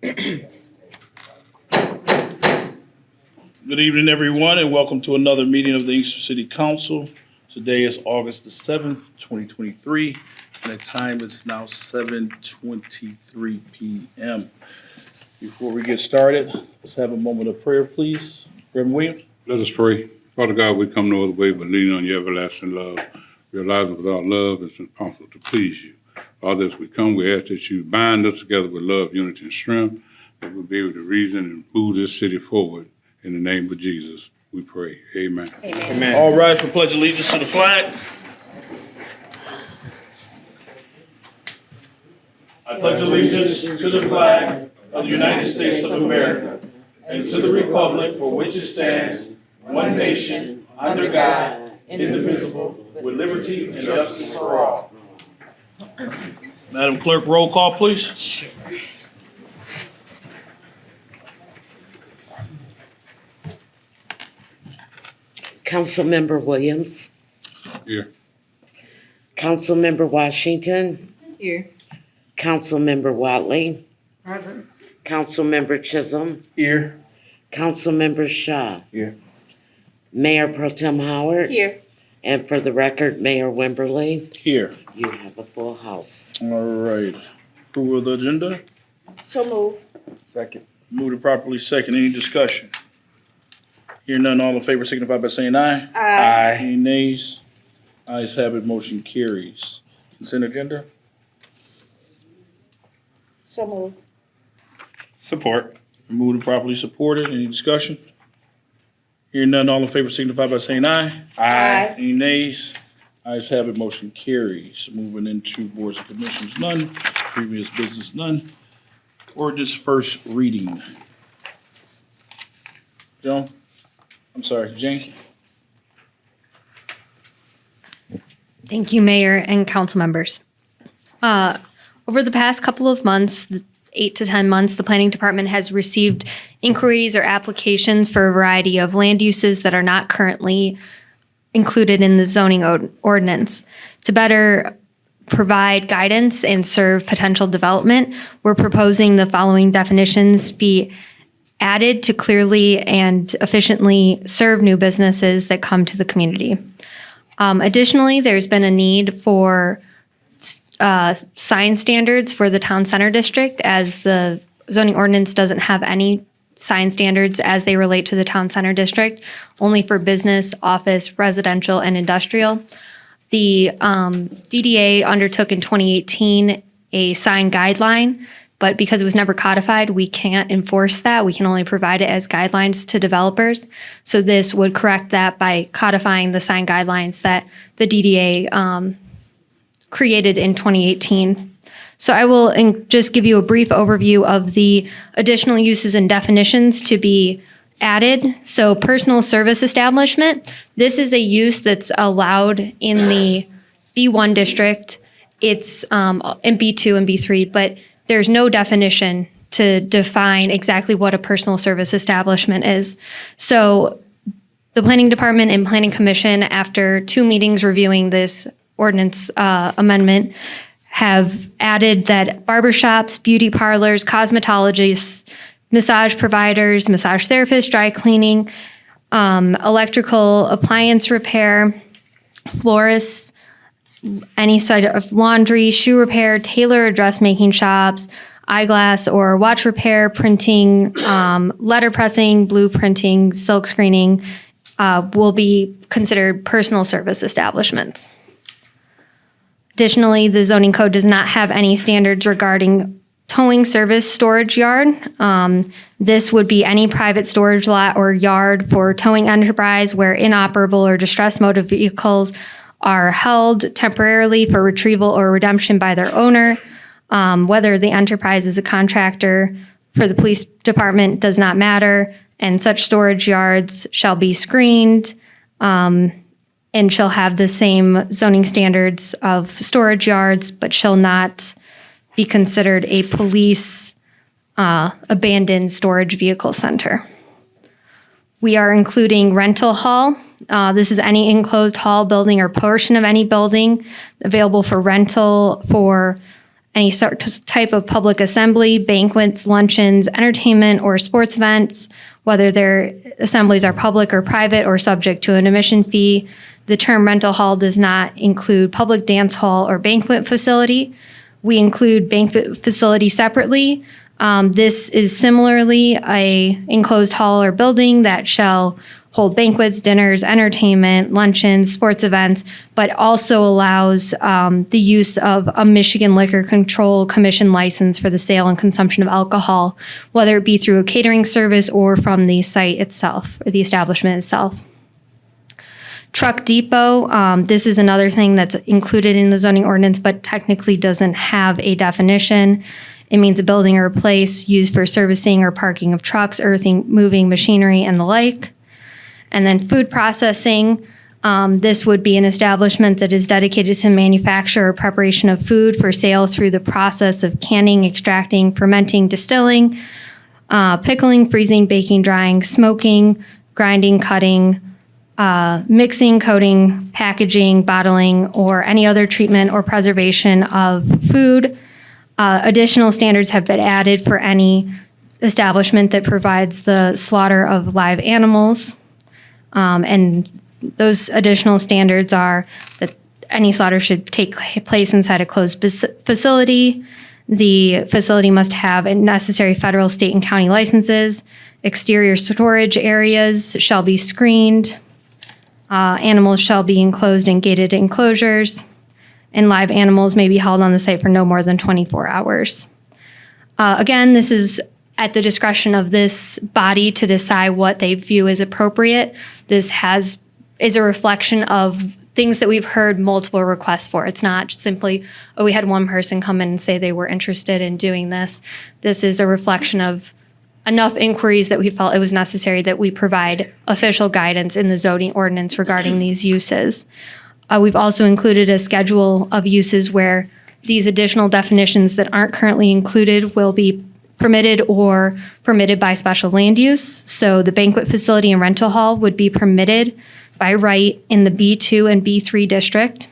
Good evening, everyone, and welcome to another meeting of the Inkster City Council. Today is August the 7th, 2023, and the time is now 7:23 p.m. Before we get started, let's have a moment of prayer, please. Reverend Williams. Let us pray. Father God, we come no other way but leaning on your everlasting love. Realizing without love it's impossible to please you. Father, as we come, we ask that you bind us together with love, unity, and strength, that we'll be able to reason and move this city forward. In the name of Jesus, we pray. Amen. Amen. All rise for pledge allegiance to the flag. I pledge allegiance to the flag of the United States of America and to the republic for which it stands, one nation, under God, indivisible, with liberty and justice for all. Madam Clerk, roll call, please. Sure. Councilmember Williams. Here. Councilmember Washington. Here. Councilmember Watley. Present. Councilmember Chisholm. Here. Councilmember Shaw. Here. Mayor Pro Tem Howard. Here. And for the record, Mayor Wimberly. Here. You have a full house. All right. Approval of the agenda. So move. Second. Moved and properly second. Any discussion? Hearing none, all in favor signify by saying aye. Aye. Any nays? Ayes have it, motion carries. Consent agenda? So move. Support. Moved and properly supported. Any discussion? Hearing none, all in favor signify by saying aye. Aye. Any nays? Ayes have it, motion carries. Moving into boards and commissions, none. Previous business, none. Ordinance first reading. Joan? I'm sorry, Jane? Thank you, Mayor and council members. Over the past couple of months, 8 to 10 months, the planning department has received inquiries or applications for a variety of land uses that are not currently included in the zoning ordinance. To better provide guidance and serve potential development, we're proposing the following definitions be added to clearly and efficiently serve new businesses that come to the community. Additionally, there's been a need for sign standards for the town center district, as the zoning ordinance doesn't have any sign standards as they relate to the town center district, only for business, office, residential, and industrial. The DDA undertook in 2018 a sign guideline, but because it was never codified, we can't enforce that. We can only provide it as guidelines to developers. So this would correct that by codifying the sign guidelines that the DDA created in 2018. So I will just give you a brief overview of the additional uses and definitions to be added. So personal service establishment, this is a use that's allowed in the B1 district. It's in B2 and B3, but there's no definition to define exactly what a personal service establishment is. So the Planning Department and Planning Commission, after 2 meetings reviewing this ordinance amendment, have added that barbershops, beauty parlors, cosmetologists, massage providers, massage therapists, dry cleaning, electrical appliance repair, florists, any sort of laundry, shoe repair, tailor or dressmaking shops, eyeglass or watch repair, printing, letter pressing, blueprinting, silk screening will be considered personal service establishments. Additionally, the zoning code does not have any standards regarding towing service storage yard. This would be any private storage lot or yard for towing enterprise where inoperable or distressed motor vehicles are held temporarily for retrieval or redemption by their owner. Whether the enterprise is a contractor for the police department does not matter, and such storage yards shall be screened and shall have the same zoning standards of storage yards, but shall not be considered a police abandoned storage vehicle center. We are including rental hall. This is any enclosed hall, building, or portion of any building available for rental for any type of public assembly, banquets, luncheons, entertainment, or sports events, whether their assemblies are public or private or subject to an admission fee. The term rental hall does not include public dance hall or banquet facility. We include banquet facility separately. This is similarly a enclosed hall or building that shall hold banquets, dinners, entertainment, luncheons, sports events, but also allows the use of a Michigan Liquor Control Commission license for the sale and consumption of alcohol, whether it be through a catering service or from the site itself or the establishment itself. Truck depot, this is another thing that's included in the zoning ordinance, but technically doesn't have a definition. It means a building or a place used for servicing or parking of trucks, earthing, moving machinery, and the like. And then food processing, this would be an establishment that is dedicated to manufacture or preparation of food for sale through the process of canning, extracting, fermenting, distilling, pickling, freezing, baking, drying, smoking, grinding, cutting, mixing, coating, packaging, bottling, or any other treatment or preservation of food. Additional standards have been added for any establishment that provides the slaughter of live animals. And those additional standards are that any slaughter should take place inside a closed facility. The facility must have necessary federal, state, and county licenses. Exterior storage areas shall be screened. Animals shall be enclosed in gated enclosures. And live animals may be held on the site for no more than 24 hours. Again, this is at the discretion of this body to decide what they view as appropriate. This is a reflection of things that we've heard multiple requests for. It's not simply, oh, we had one person come in and say they were interested in doing this. This is a reflection of enough inquiries that we felt it was necessary that we provide official guidance in the zoning ordinance regarding these uses. We've also included a schedule of uses where these additional definitions that aren't currently included will be permitted or permitted by special land use. So the banquet facility and rental hall would be permitted by right in the B2 and B3 district.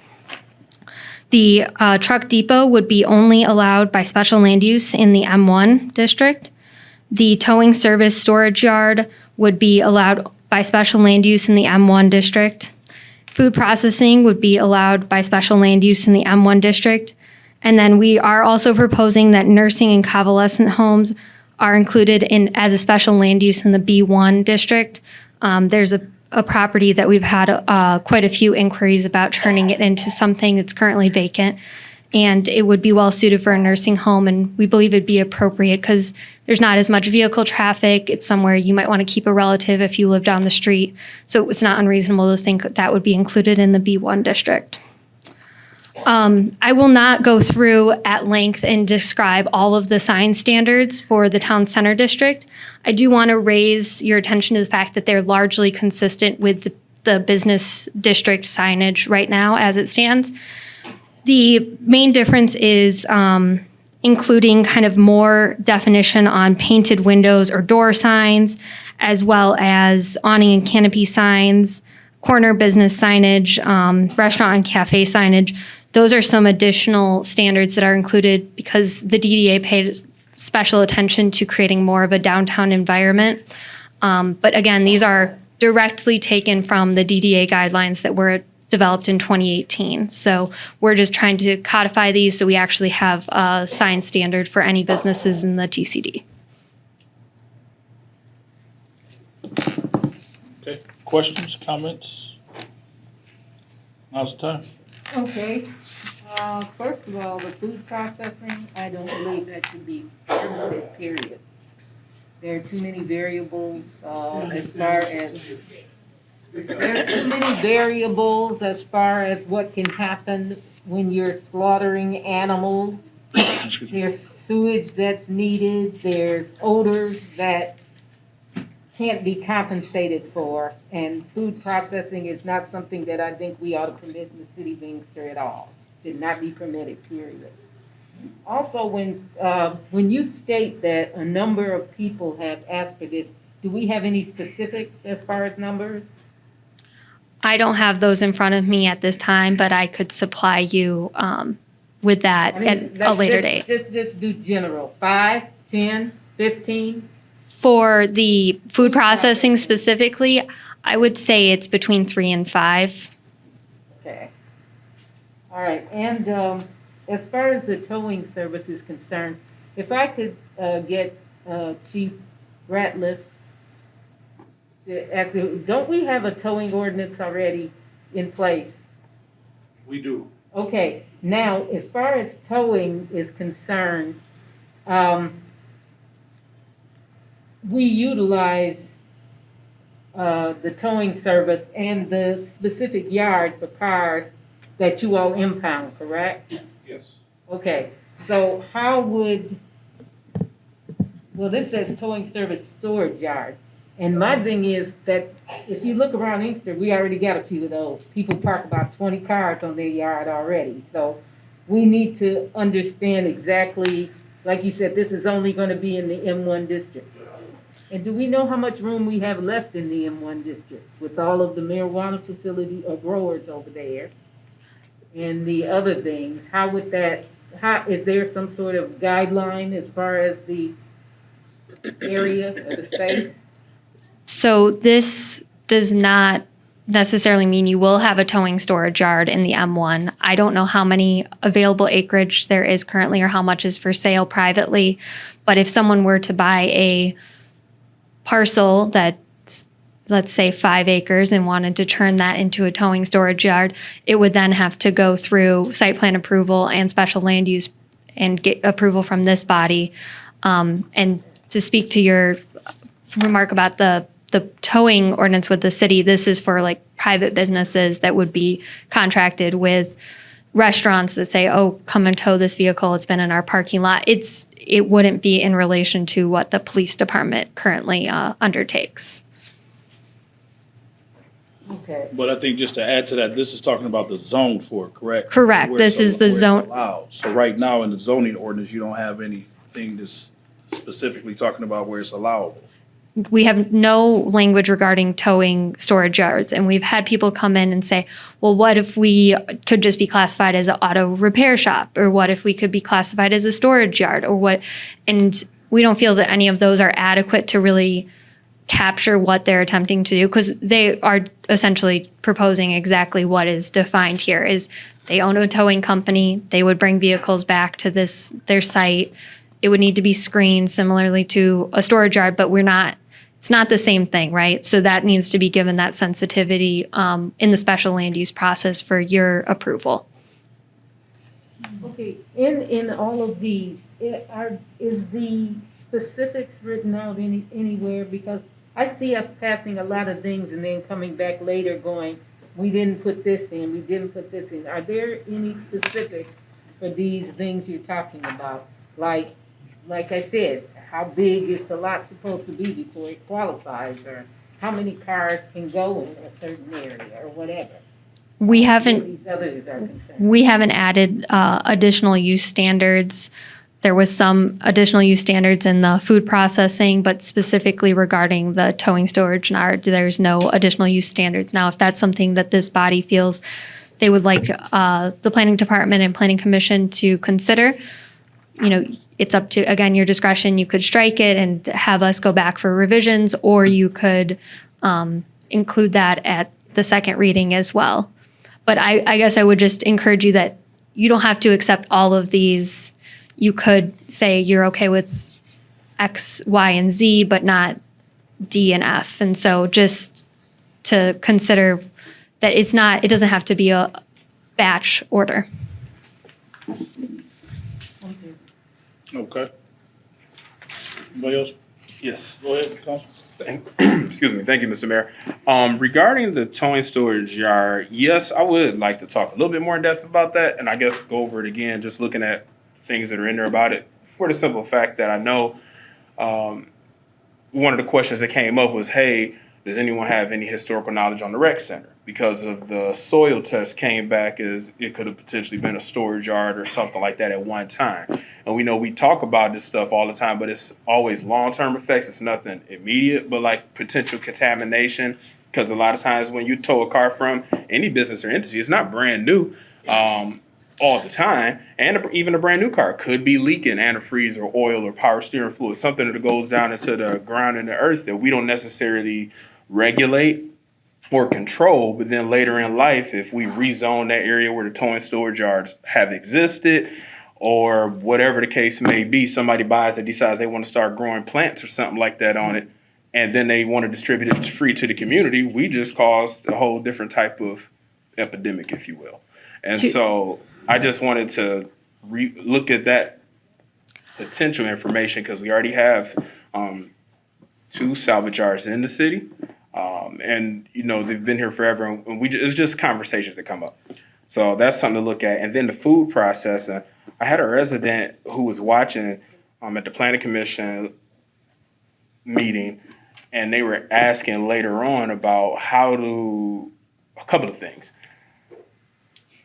The truck depot would be only allowed by special land use in the M1 district. The towing service storage yard would be allowed by special land use in the M1 district. Food processing would be allowed by special land use in the M1 district. And then we are also proposing that nursing and convalescent homes are included in as a special land use in the B1 district. There's a property that we've had quite a few inquiries about turning it into something that's currently vacant. And it would be well suited for a nursing home. And we believe it'd be appropriate because there's not as much vehicle traffic. It's somewhere you might want to keep a relative if you live down the street. So it's not unreasonable to think that would be included in the B1 district. I will not go through at length and describe all of the sign standards for the town center district. I do want to raise your attention to the fact that they're largely consistent with the business district signage right now as it stands. The main difference is including kind of more definition on painted windows or door signs, as well as awning and canopy signs, corner business signage, restaurant and cafe signage. Those are some additional standards that are included because the DDA paid special attention to creating more of a downtown environment. But again, these are directly taken from the DDA guidelines that were developed in 2018. So we're just trying to codify these so we actually have a sign standard for any businesses in the TCD. Okay, questions, comments? Now's the time. Okay, first of all, the food processing, I don't believe that should be permitted, period. There are too many variables, what can happen when you're slaughtering animals. There's sewage that's needed, there's odors that can't be compensated for, and food processing is not something that I think we ought to permit in the city of Inkster at all. Should not be permitted, period. Also, when you state that a number of people have asked for this, do we have any specifics as far as numbers? I don't have those in front of me at this time, but I could supply you with that I mean, at a let's later date. Just do general, 5, 10, 15. For the food processing specifically, I would say it's between 3 and 5. Okay. All right, and as far as the towing service is concerned, if I could get Chief Ratliff don't we have a towing ordinance already in place? We do. Okay, now, as far as towing is concerned, we utilize the towing service and the specific yard for cars that you all impound, correct? Yes. Okay, so how would, well, this says towing service storage yard. And my thing is that if you look around Inkster, we already got a few of those. People park about 20 cars on their yard already. So we need to understand exactly, like you said, this is only going to be in the M1 district. And do we know how much room we have left in the M1 district with all of the marijuana facility or growers over there and the other things? How would that, is there some sort of guideline as far as the area or the space? So this does not necessarily mean you will have a towing storage yard in the M1. I don't know how many available acreage there is currently or how much is for sale privately. But if someone were to buy a parcel that's, let's say, 5 acres and wanted to turn that into a towing storage yard, it would then have to go through site plan approval and special land use and get approval from this body. And to speak to your remark about the towing ordinance with the city, this is for like private businesses that would be contracted with restaurants that say, oh, come and tow this vehicle, it's been in our parking lot. It wouldn't be in relation to what the police department currently undertakes. Okay. But I think just to add to that, this is talking about the zone for it, correct? Correct. Where This it's is the where it's zone. allowed. So right now in the zoning ordinance, you don't have anything that's specifically talking about where it's allowable. We have no language regarding towing storage yards. And we've had people come in and say, well, what if we could just be classified as an auto repair shop? Or what if we could be classified as a storage yard? Or what? And we don't feel that any of those are adequate to really capture what they're attempting to do, because they are essentially proposing exactly what is defined here is they own a towing company. They would bring vehicles back to their site. It would need to be screened similarly to a storage yard, but it's not the same thing, right? So that needs to be given that sensitivity in the special land use process for your approval. Okay, in all of these, is the specifics written out anywhere? Because I see us passing a lot of things and then coming back later going, we didn't put this in, we didn't put this in. Are there any specifics for these things you're talking about? Like I said, how big is the lot supposed to be before it qualifies? Or how many cars can go in a certain area or whatever? We Where haven't these others are concerned. We haven't added additional use standards. There was some additional use standards in the food processing, but specifically regarding the towing storage yard, there's no additional use standards. Now, if that's something that this body feels they would like the planning department and planning commission to consider, it's up to, again, your discretion. You could strike it and have us go back for revisions, or you could include that at the second reading as well. But I guess I would just encourage you that you don't have to accept all of these. You could say you're okay with X, Y, and Z, but not D and F. And so just to consider that it doesn't have to be a batch order. Okay. Anybody else? Yes, go ahead, Council. Excuse me. Thank you, Mr. Mayor. Regarding the towing storage yard, yes, I would like to talk a little bit more in depth about that, and I guess go over it again, just looking at things that are in there about it, for the simple fact that I know one of the questions that came up was, hey, does anyone have any historical knowledge on the rec center? Because of the soil test came back as it could have potentially been a storage yard or something like that at one time. And we know we talk about this stuff all the time, but it's always long-term effects. It's nothing immediate, but like potential contamination. Because a lot of times when you tow a car from any business or entity, it's not brand new. all the time, and even a brand new car could be leaking antifreeze or oil or power steering fluid, something that goes down into the ground and the earth that we don't necessarily regulate or control. But then later in life, if we rezone that area where the towing storage yards have existed, or whatever the case may be, somebody buys and decides they want to start growing plants or something like that on it, and then they want to distribute it free to the community, we just caused a whole different type of epidemic, if you will. And so I just wanted to look at that potential information, because we already have 2 salvage yards in the city. And, you know, they've been here forever, and it's just conversations that come up. So that's something to look at. And then the food processing. I had a resident who was watching at the Planning Commission meeting, and they were asking later on about a couple of things.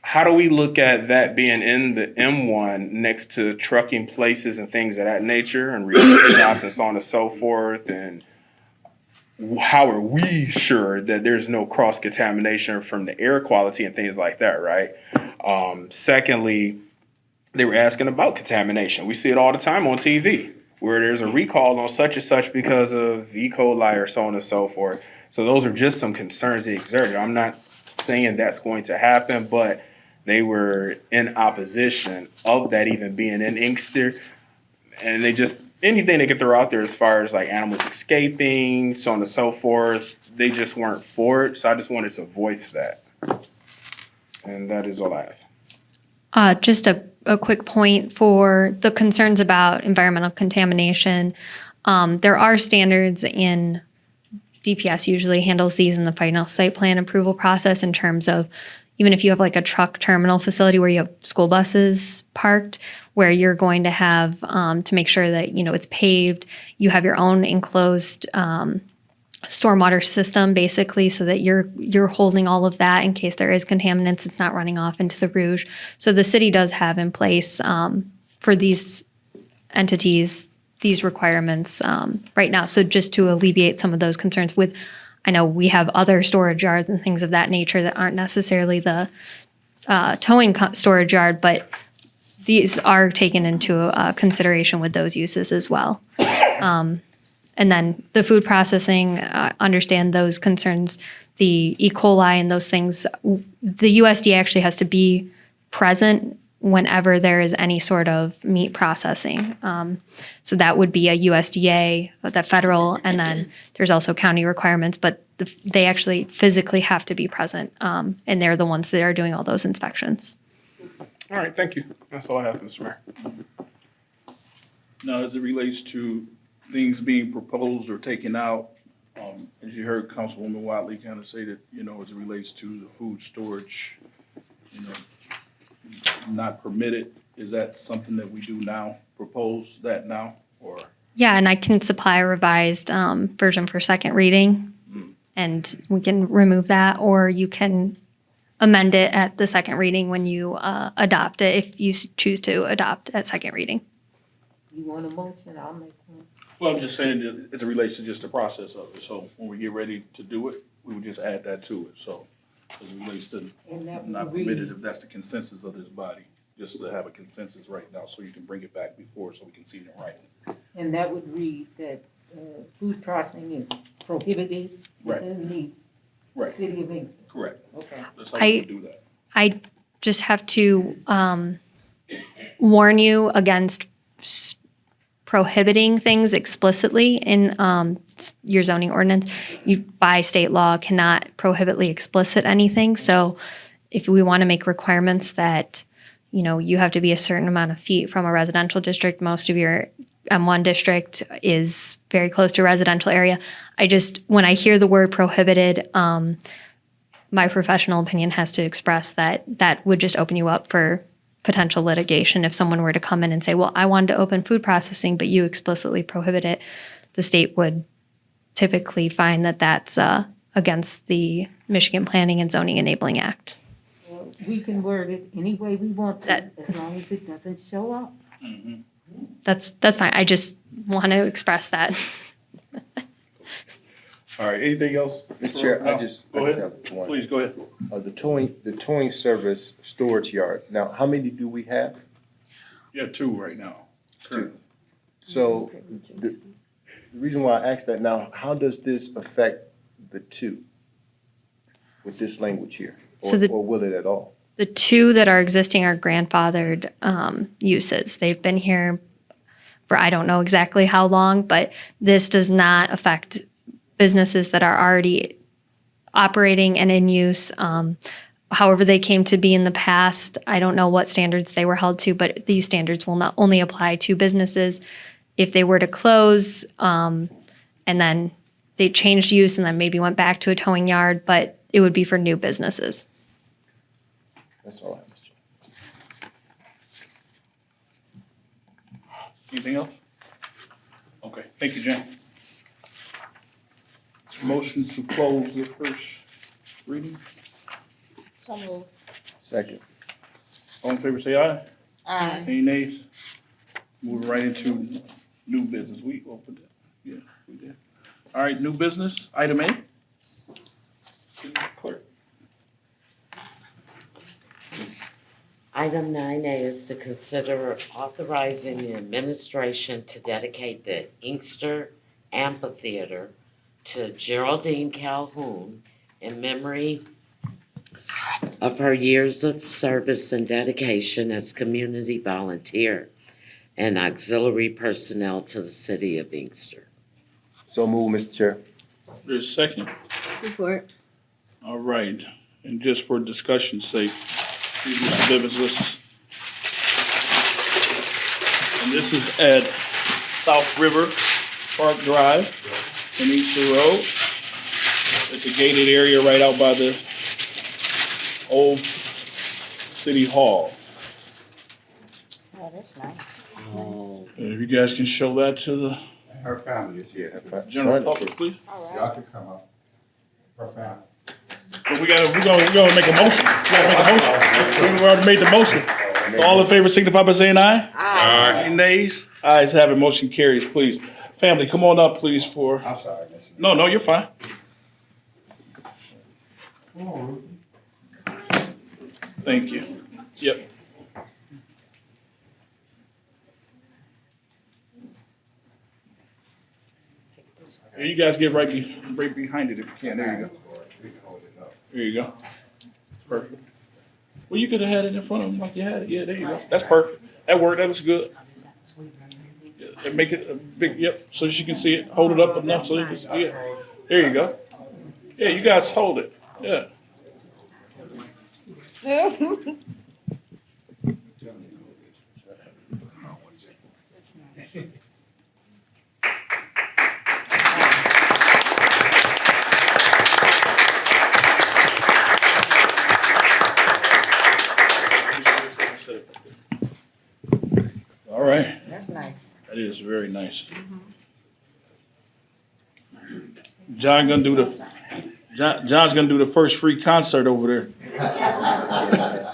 How do we look at that being in the M1 next to trucking places and things of that nature, and retail shops and so on and so forth? And how are we sure that there's no cross-contamination from the air quality and things like that, right? Secondly, they were asking about contamination. We see it all the time on TV, where there's a recall on such and such because of E. coli or so on and so forth. So those are just some concerns they exerted. I'm not saying that's going to happen, but they were in opposition of that even being in Inkster. And they just, anything they could throw out there as far as like animals escaping, so on and so forth, they just weren't for it. So I just wanted to voice that. And that is all I have. Just a quick point for the concerns about environmental contamination. There are standards in DPS usually handles these in the final site plan approval process in terms of even if you have like a truck terminal facility where you have school buses parked, where you're going to have to make sure that, you know, it's paved, you have your own enclosed stormwater system basically, so that you're holding all of that in case there is contaminants, it's not running off into the Rouge. So the city does have in place for these entities these requirements right now. So just to alleviate some of those concerns with, I know we have other storage yards and things of that nature that aren't necessarily the towing storage yard, but these are taken into consideration with those uses as well. And then the food processing, understand those concerns, the E. coli and those things. The USDA actually has to be present whenever there is any sort of meat processing. So that would be a USDA, that federal, and then there's also county requirements, but they actually physically have to be present. And they're the ones that are doing all those inspections. All right, thank you. That's all I have, Mr. Mayor. Now, as it relates to things being proposed or taken out, as you heard Councilwoman Watley kind of say that, you know, as it relates to the food storage, you know, not permitted, is that something that we do now, propose that now, or? Yeah, and I can supply a revised version for second reading, and we can remove that, or you can amend it at the second reading when you adopt it, if you choose to adopt at second reading. You want a motion? I'll make one. Well, I'm just saying that as it relates to just the process of it, so when we get ready to do it, we would just add that to it, so as it relates to And that not would read, permitted, if that's the consensus of this body, just to have a consensus right now, so you can bring it back before, so we can see it in writing. and that would read that food processing is prohibited Right. within the Right, city of Inkster. correct. Okay. That's how you do that. I just have to warn you against prohibiting things explicitly in your zoning ordinance. You, by state law, cannot prohibitly explicit anything. So if we want to make requirements that, you know, you have to be a certain amount of feet from a residential district, most of your M1 district is very close to a residential area. When I hear the word prohibited, my professional opinion has to express that that would just open you up for potential litigation. If someone were to come in and say, well, I wanted to open food processing, but you explicitly prohibit it, the state would typically find that that's against the Michigan Planning and Zoning Enabling Act. Well, we can word it any way we want to, That- as long as it doesn't show up. That's fine. I just want to express that. All right, anything else? Mr. Chair, I No. just Go ahead. have one. Please, go ahead. The towing service storage yard. Now, how many do we have? You have two right now. Two. So the reason why I asked that now, how does this affect the two with this language here? So the- Or will it at all? The two that are existing are grandfathered uses. They've been here for I don't know exactly how long, but this does not affect businesses that are already operating and in use. However, they came to be in the past. I don't know what standards they were held to, but these standards will not only apply to businesses. If they were to close and then they changed use and then maybe went back to a towing yard, but it would be for new businesses. That's all I have, Mr. Chair. Anything else? Okay, thank you, Jen. Motion to close the first reading. So moved. Second. All in favor, say aye. Aye. Any nays? Moving right into new business. We opened it. Yeah, we did. All right, new business, item A. Clerk. Item 9A is to consider authorizing the administration to dedicate the Inkster Amphitheater to Geraldine Calhoun in memory of her years of service and dedication as community volunteer and auxiliary personnel to the city of Inkster. So move, Mr. Chair. There's a second. Support. All right, and just for discussion's sake, Mr. Bivens, and this is at South River Park Drive and Easter Road. At the gated area right out by the old city hall. Oh, that's nice. Oh, If you guys can show that to the Her family is here. general public, please. All right. Y'all can come up. Her family. But we're gonna make a motion. We already made the motion. So all in favor signify by saying aye. Aye. Any nays? Ayes have it, motion carries, please. Family, come on up, please, for, I'm sorry, Mr. no, you're fine. Thank you. Yep. Here, you guys get right behind it if you can. There you go. We can hold it up. There you go. Perfect. Well, you could have had it in front of them like you had it. Yeah, there you go. That's perfect. That worked. That looks good. Yeah, and make it a big, yep, so she can see it. Hold it up enough so you can see it. There you go. Yeah, you guys hold it. Yeah. All right. That's nice. That is very nice. John's gonna do the first free concert over there.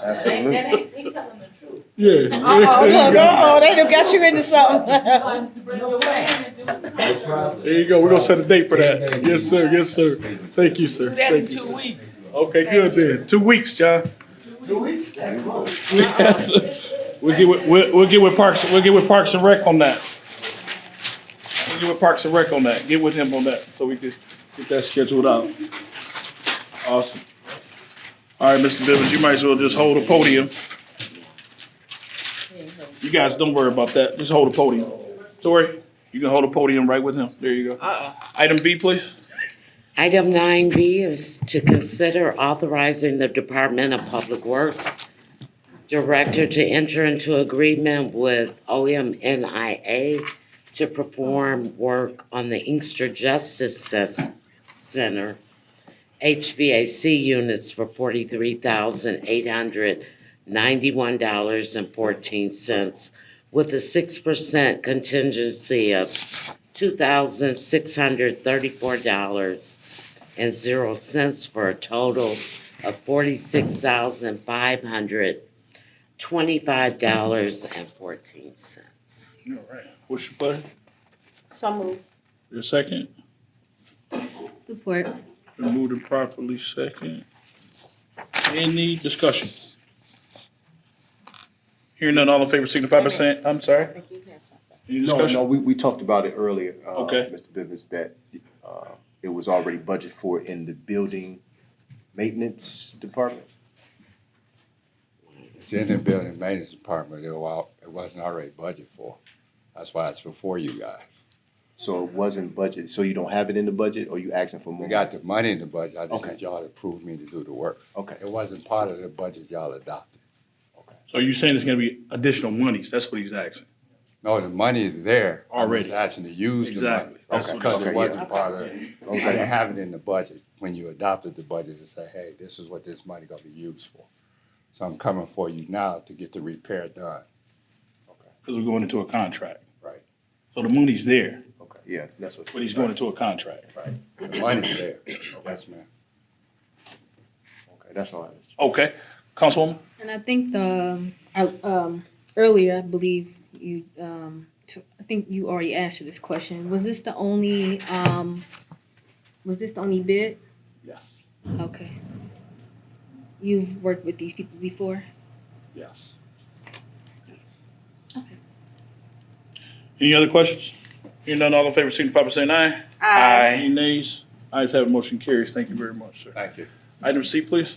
Absolutely. Yeah. Oh, they done got you into something. There you go. We're gonna set a date for that. Yes, sir. Yes, sir. Thank you, sir. Thank you, 2 weeks. Okay, good then. 2 weeks, John. 2 weeks? We'll get with Parks and Rec on that. We'll get with Parks and Rec on that. Get with him on that so we can get that scheduled out. Awesome. All right, Mr. Bivens, you might as well just hold the podium. You guys don't worry about that. Just hold the podium. Tori, you can hold the podium right with him. There you go. Item B, please. Item 9B is to consider authorizing the Department of Public Works Director to enter into agreement with OMNIA to perform work on the Inkster Justice Center HVAC units for $43,891.14 with a 6% contingency of $2,634.00 for a total of $46,525.14. All right. What's your pleasure? So moved. Your second? Support. Been moved and properly second. Any discussion? Hearing none, all in favor signify by saying, I'm sorry, I think you had something. any No, discussion? no, we talked about it earlier, Okay. Mr. Bivens, that, it was already budgeted for in the building maintenance department. It's in the building maintenance department, it wasn't already budgeted for. That's why it's before you guys. So it wasn't budgeted, so you don't have it in the budget, or you asking for more? We got the money in the budget, I just Okay. need y'all to approve me to do the work. Okay, It wasn't part of the budget y'all adopted. So you're saying it's gonna be additional monies? That's what he's asking. No, the money is there. Already. I'm just asking to use the Exactly. money. That's what- Because okay, it wasn't part of, I long as didn't I- have it in the budget when you adopted the budget to say, hey, this is what this money gonna be used for. So I'm coming for you now to get the repair done, Because we're going into a contract. right? So the money's there, okay, yeah, that's what. but he's going into a contract. The money's there. Yes, ma'am. Okay, that's all I was. Okay, Councilwoman? And I think earlier, I believe you, I think you already answered this question. Was this the only bid? Yes, Okay. You've worked with these people before? yes. Any other questions? Hearing none, all in favor signify by saying aye. Any Aye. nays? Ayes have it, motion carries. Thank you very much, sir. Thank you. Item C, please.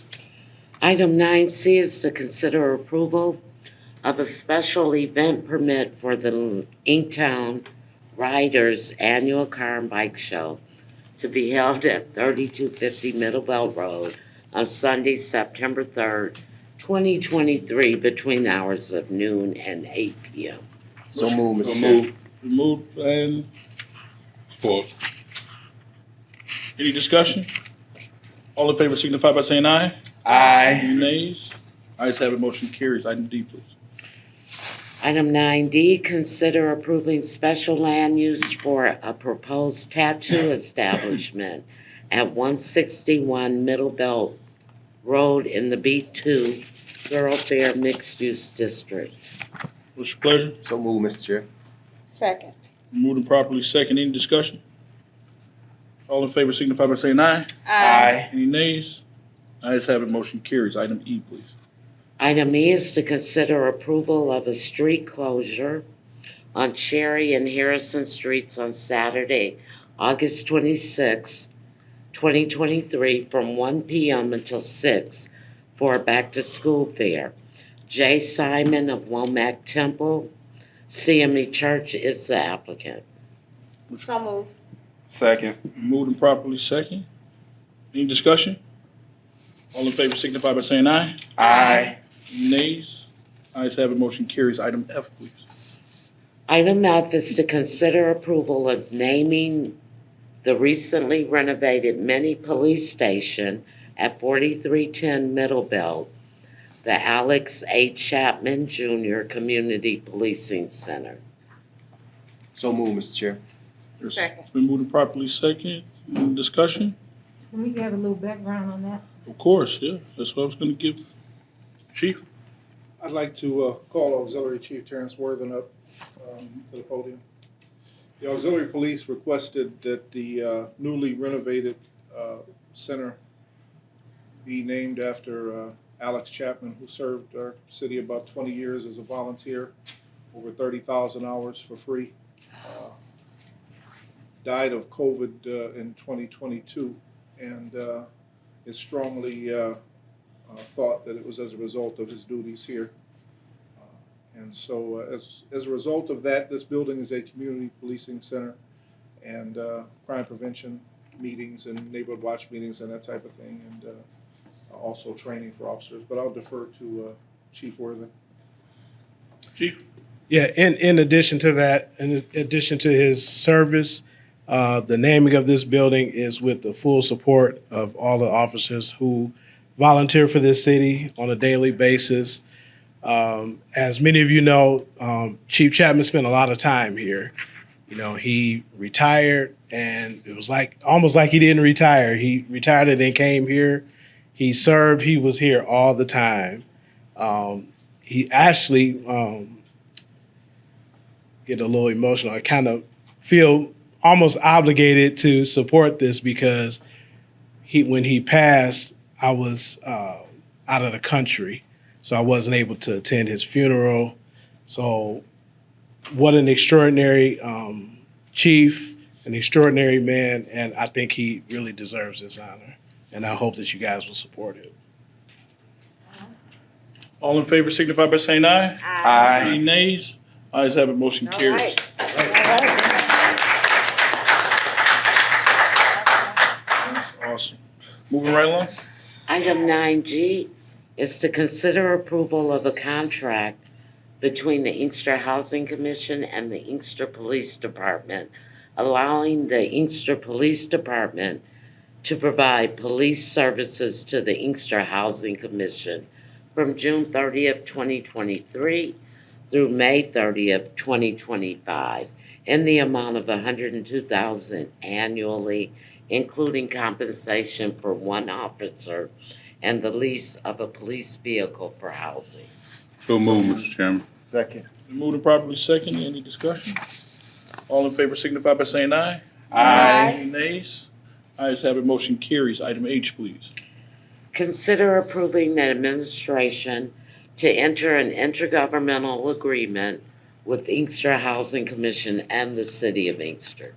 Item 9C is to consider approval of a special event permit for the Inktown Riders Annual Car and Bike Show to be held at 3250 Middle Belt Road on Sunday, September 3rd, 2023, between the hours of noon and 8 p.m. So move, So Mr. Chair. moved. Moved and Support. any discussion? All in favor signify by saying aye. Aye. Any nays? Ayes have it, motion carries. Item D, please. Item 9D, consider approving special land use for a proposed tattoo establishment at 161 Middle Belt Road in the B2 Thoroughfare Mixed Use District. What's your pleasure? So move, Mr. Chair. Second. Moved and properly second. Any discussion? All in favor signify by saying aye. Aye. Any nays? Ayes have it, motion carries. Item E, please. Item E is to consider approval of a street closure on Cherry and Harrison Streets on Saturday, August 26, 2023, from 1 p.m. until 6 for a back-to-school fair. J. Simon of Womack Temple CME Church is the applicant. So move. Second. Moved and properly second. Any discussion? All in favor signify by saying aye. Aye. Any nays? Ayes have it, motion carries. Item F, please. Item F is to consider approval of naming the recently renovated mini police station at 4310 Middle Belt, the Alex A. Chapman Jr. Community Policing Center. So move, Mr. Chair. Second. It's been moved and properly second. Any discussion? Can we have a little background on that? Of course, yeah. That's what I was gonna give. Chief? I'd like to call Auxiliary Chief Terrence Worthen up to the podium. The auxiliary police requested that the newly renovated center be named after Alex Chapman, who served our city about 20 years as a volunteer, over 30,000 hours for free. Died of COVID in 2022, and it's strongly thought that it was as a result of his duties here. And so as a result of that, this building is a community policing center, and crime prevention meetings and neighborhood watch meetings and that type of thing, and also training for officers. But I'll defer to Chief Worthen. Chief? Yeah, in addition to that, in addition to his service, the naming of this building is with the full support of all the officers who volunteer for this city on a daily basis. As many of you know, Chief Chapman spent a lot of time here. You know, he retired, and it was almost like he didn't retire. He retired and then came here. He served. He was here all the time. He actually get a little emotional. I kind of feel almost obligated to support this because when he passed, I was out of the country, so I wasn't able to attend his funeral. So, what an extraordinary chief, an extraordinary man, and I think he really deserves this honor. And I hope that you guys will support it. All in favor signify by saying aye. Aye. Any nays? Ayes have it, motion All carries. right. Awesome. Moving right along. Item 9G is to consider approval of a contract between the Inkster Housing Commission and the Inkster Police Department, allowing the Inkster Police Department to provide police services to the Inkster Housing Commission from June 30th, 2023 through May 30th, 2025, in the amount of $102,000 annually, including compensation for one officer and the lease of a police vehicle for housing. So move, Mr. Chairman. Second. Been moved and properly second. Any discussion? All in favor signify by saying aye. Aye. Any nays? Ayes have it, motion carries. Item H, please. Consider approving the administration to enter an intergovernmental agreement with Inkster Housing Commission and the City of Inkster.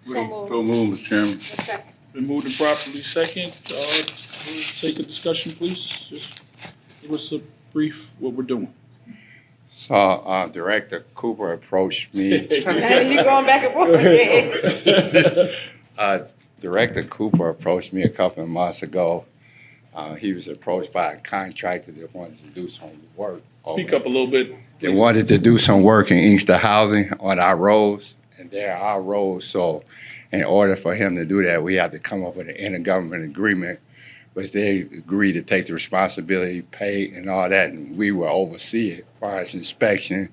So moved. So move, Mr. Chairman. Second. Been moved and properly second. For the sake of discussion, please, just give us a brief what we're doing. So Director Cooper approached me. You going back and forth? Director Cooper approached me a couple of months ago. He was approached by a contractor that wanted to do some work. Speak up a little bit. They wanted to do some work in Inkster Housing on our roads, and they're our roads. So in order for him to do that, we have to come up with an intergovernmental agreement, which they agree to take the responsibility, pay, and all that, and we will oversee it as far as inspection,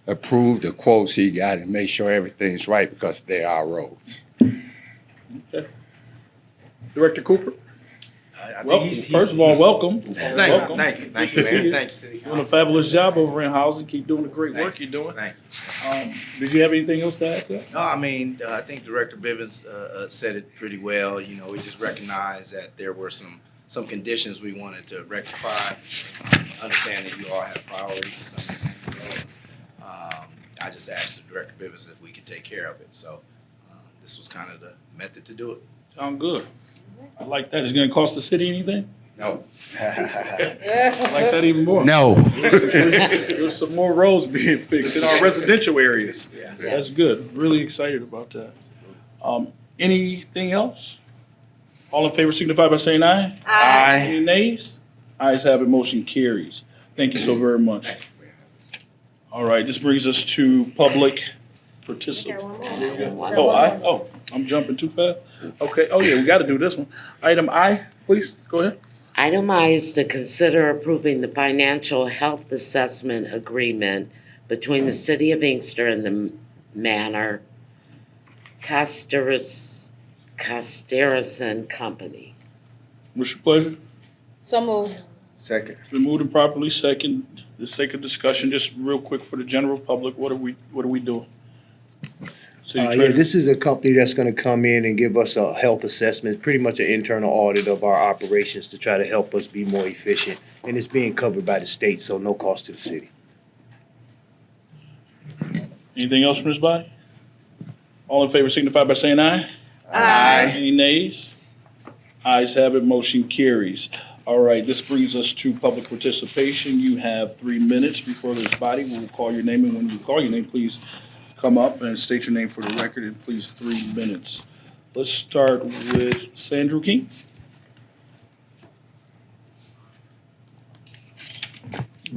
approve the quotes he got, and make sure everything's right because they're our roads. Okay. Director Cooper? I think Well, first of all, welcome. Thank Welcome. you, thank you, thank Good you, to see Mayor. you. Thank you, City Doing a Council. fabulous job over in housing. Keep doing the great Thank work you're doing. Thank you. Did you have anything else to add to that? No, I mean, I think Director Bivens said it pretty well. You know, we just recognized that there were some conditions we wanted to rectify. Understand that you all have priorities to some extent. I just asked Director Bivens if we could take care of it. So this was kind of the method to do it. Sound good. I like that. Is it gonna cost the city anything? No. I like that even more. No. There's some more roads being fixed in our residential areas. Yeah. That's good. Really excited about that. Anything else? All in favor signify by saying aye. Aye. Any nays? Ayes have it, motion carries. Thank you so very much. All right, this brings us to public participation. Oh, I'm jumping too fast? Okay, oh yeah, we gotta do this one. Item I, please, go ahead. Item I is to consider approving the financial health assessment agreement between the City of Inkster and the Manor Casterison Company. What's your pleasure? So moved. Second. Been moved and properly second. For the sake of discussion, just real quick for the general public, what are we doing? City Yeah, Treasurer? this is a company that's gonna come in and give us a health assessment, pretty much an internal audit of our operations to try to help us be more efficient. And it's being covered by the state, so no cost to the city. Anything else from this body? All in favor signify by saying aye. Aye. Any nays? Ayes have it, motion carries. All right, this brings us to public participation. You have 3 minutes before this body. We will call your name, and when you call your name, please come up and state your name for the record, and please 3 minutes. Let's start with Sandra King.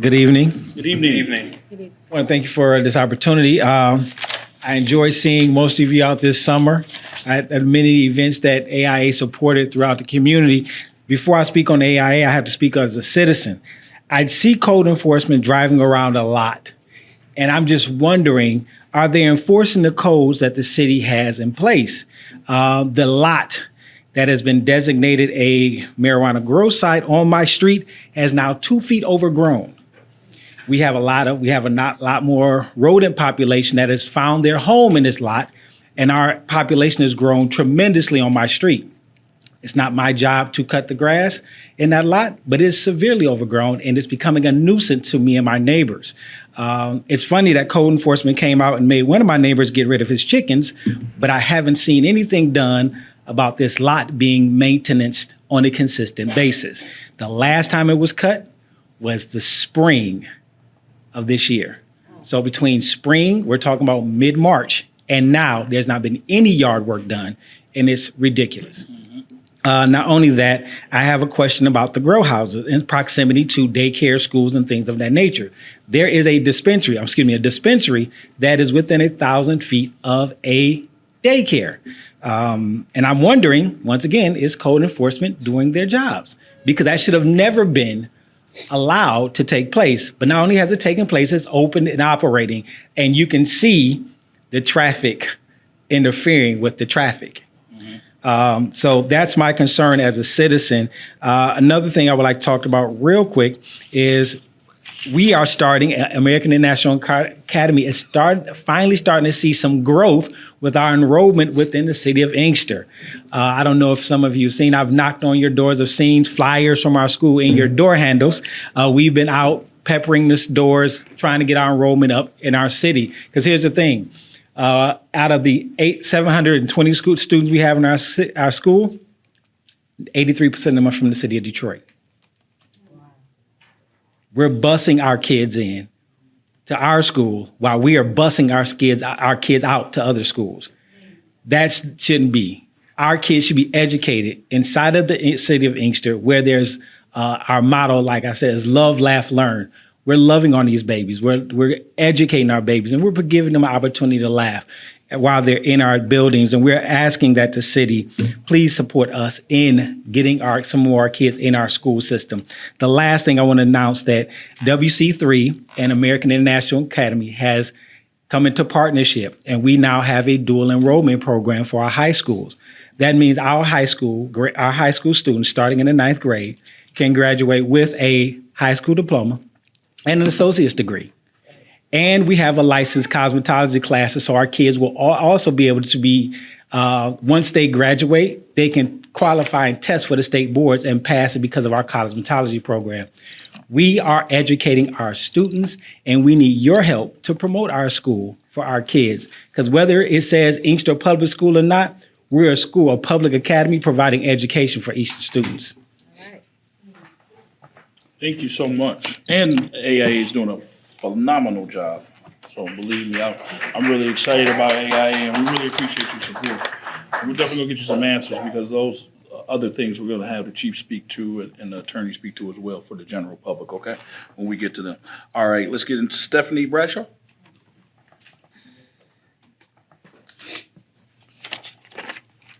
Good evening. Good evening. I want to thank you for this opportunity. I enjoyed seeing most of you out this summer at many events that AIA supported throughout the community. Before I speak on AIA, I have to speak as a citizen. I see code enforcement driving around a lot, and I'm just wondering, are they enforcing the codes that the city has in place? The lot that has been designated a marijuana grow site on my street has now 2 feet overgrown. We have a lot more rodent population that has found their home in this lot, and our population has grown tremendously on my street. It's not my job to cut the grass in that lot, but it's severely overgrown and it's becoming a nuisance to me and my neighbors. It's funny that code enforcement came out and made one of my neighbors get rid of his chickens, but I haven't seen anything done about this lot being maintained on a consistent basis. The last time it was cut was the spring of this year. So between spring, we're talking about mid-March, and now there's not been any yard work done, and it's ridiculous. Not only that, I have a question about the grow houses in proximity to daycare, schools, and things of that nature. There is a dispensary that is within 1,000 feet of a daycare. And I'm wondering, once again, is code enforcement doing their jobs? Because that should have never been allowed to take place. But not only has it taken place, it's open and operating, and you can see the traffic interfering with the traffic. So that's my concern as a citizen. Another thing I would like to talk about real quick is we are starting, American International Academy is finally starting to see some growth with our enrollment within the city of Inkster. I don't know if some of you have seen, I've knocked on your doors, have seen flyers from our school in your door handles. We've been out peppering the doors, trying to get our enrollment up in our city. Because here's the thing. Out of the 720 students we have in our school, 83% of them are from the city of Detroit. We're busing our kids in to our school while we are busing our kids out to other schools. That shouldn't be. Our kids should be educated inside of the city of Inkster, where there's our motto, like I said, is love, laugh, learn. We're loving on these babies. We're educating our babies, and we're giving them an opportunity to laugh while they're in our buildings. And we're asking that the city please support us in getting some more kids in our school system. The last thing I want to announce that WC3 and American International Academy has come into partnership, and we now have a dual enrollment program for our high schools. That means our high school students starting in the 9th grade can graduate with a high school diploma and an associate's degree. And we have a licensed cosmetology classes, so our kids will also be able to be, once they graduate, they can qualify and test for the state boards and pass it because of our cosmetology program. We are educating our students, and we need your help to promote our school for our kids. Because whether it says Inkster Public School or not, we're a school, a public academy providing education for Eastern students. Thank you so much. And AIA is doing a phenomenal job. So believe me, I'm really excited about AIA, and we really appreciate your support. And we're definitely gonna get you some answers, because those other things we're gonna have the chief speak to and the attorney speak to as well for the general public, okay? When we get to them. All right, let's get into Stephanie Bradshaw.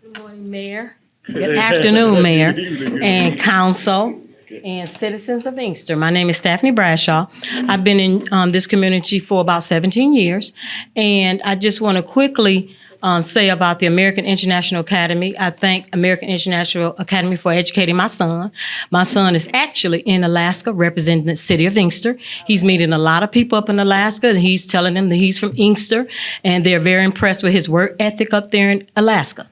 Good morning, Mayor. Good afternoon, Mayor and Council and citizens of Inkster. My name is Stephanie Bradshaw. I've been in this community for about 17 years, and I just want to quickly say about the American International Academy. I thank American International Academy for educating my son. My son is actually in Alaska representing the city of Inkster. He's meeting a lot of people up in Alaska, and he's telling them that he's from Inkster, and they're very impressed with his work ethic up there in Alaska.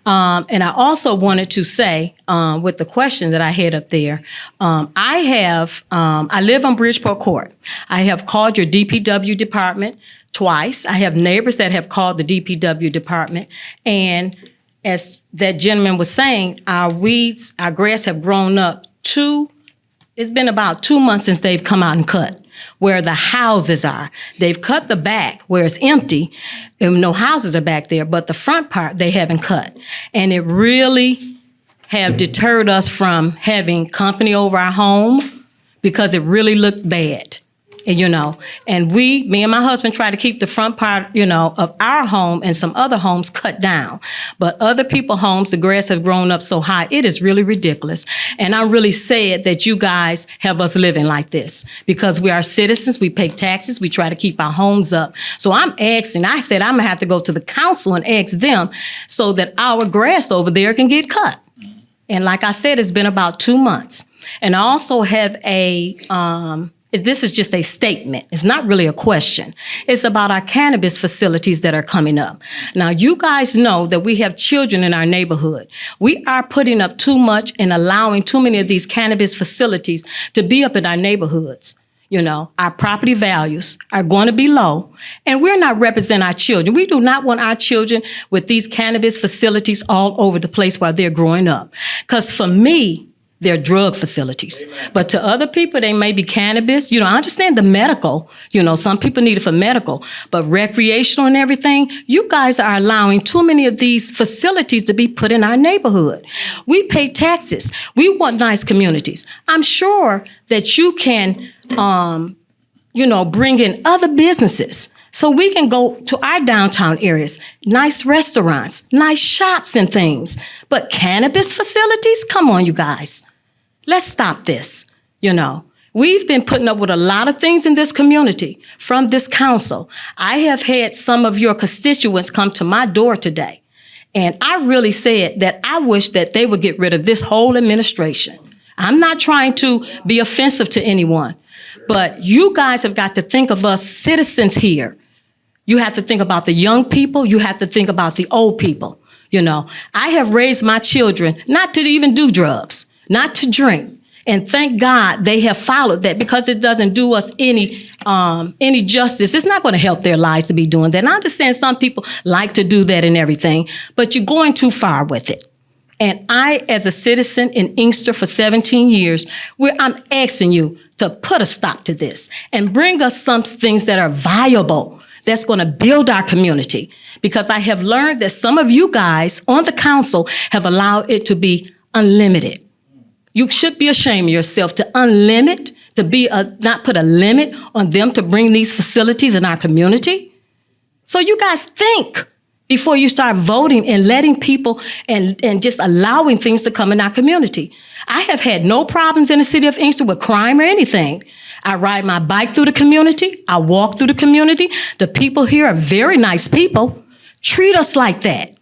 And I also wanted to say, with the question that I had up there, I live on Bridgeport Court. I have called your DPW department twice. I have neighbors that have called the DPW department. And as that gentleman was saying, our grass have grown up it's been about 2 months since they've come out and cut where the houses are. They've cut the back where it's empty and no houses are back there, but the front part they haven't cut. And it really have deterred us from having company over our home because it really looked bad. And me and my husband try to keep the front part, of our home and some other homes cut down. But other people's homes, the grass has grown up so high, it is really ridiculous. And I'm really sad that you guys have us living like this because we are citizens, we pay taxes, we try to keep our homes up. So I said I'm gonna have to go to the council and ask them so that our grass over there can get cut. And like I said, it's been about 2 months. And I also have a This is just a statement. It's not really a question. It's about our cannabis facilities that are coming up. Now, you guys know that we have children in our neighborhood. We are putting up too much and allowing too many of these cannabis facilities to be up in our neighborhoods. You know, our property values are going to be low, and we're not representing our children. We do not want our children with these cannabis facilities all over the place while they're growing up. Because for me, they're drug facilities. But to other people, they may be cannabis. You know, I understand the medical. You know, some people need it for medical. But recreational and everything, you guys are allowing too many of these facilities to be put in our neighborhood. We pay taxes. We want nice communities. I'm sure that you can, bring in other businesses so we can go to our downtown areas, nice restaurants, nice shops and things. But cannabis facilities? Come on, you guys. Let's stop this. You know, we've been putting up with a lot of things in this community from this council. I have had some of your constituents come to my door today, and I really said that I wish that they would get rid of this whole administration. I'm not trying to be offensive to anyone, but you guys have got to think of us citizens here. You have to think about the young people. You have to think about the old people. You know, I have raised my children not to even do drugs, not to drink. And thank God they have followed that, because it doesn't do us any justice. It's not going to help their lives to be doing that. And I understand some people like to do that and everything, but you're going too far with it. And I, as a citizen in Inkster for 17 years, I'm asking you to put a stop to this and bring us some things that are viable, that's going to build our community. Because I have learned that some of you guys on the council have allowed it to be unlimited. You should be ashamed of yourself to unlimit, not put a limit on them to bring these facilities in our community. So you guys think before you start voting and letting people and just allowing things to come in our community. I have had no problems in the city of Inkster with crime or anything. I ride my bike through the community. I walk through the community. The people here are very nice people. Treat us like that.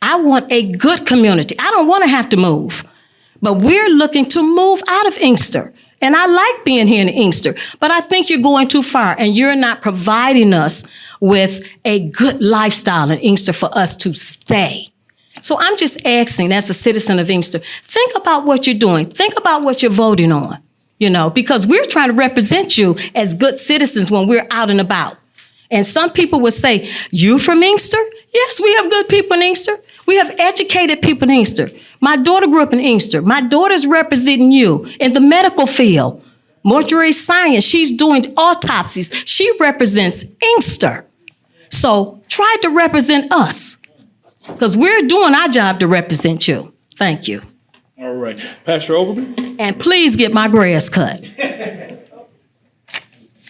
I want a good community. I don't want to have to move. But we're looking to move out of Inkster. And I like being here in Inkster. But I think you're going too far, and you're not providing us with a good lifestyle in Inkster for us to stay. So I'm just asking, as a citizen of Inkster, think about what you're doing. Think about what you're voting on. You know, because we're trying to represent you as good citizens when we're out and about. And some people would say, you from Inkster? Yes, we have good people in Inkster. We have educated people in Inkster. My daughter grew up in Inkster. My daughter's representing you in the medical field. Mortuary science, she's doing autopsies. She represents Inkster. So try to represent us, because we're doing our job to represent you. Thank you. All right. Pastor Overman? And please get my grass cut.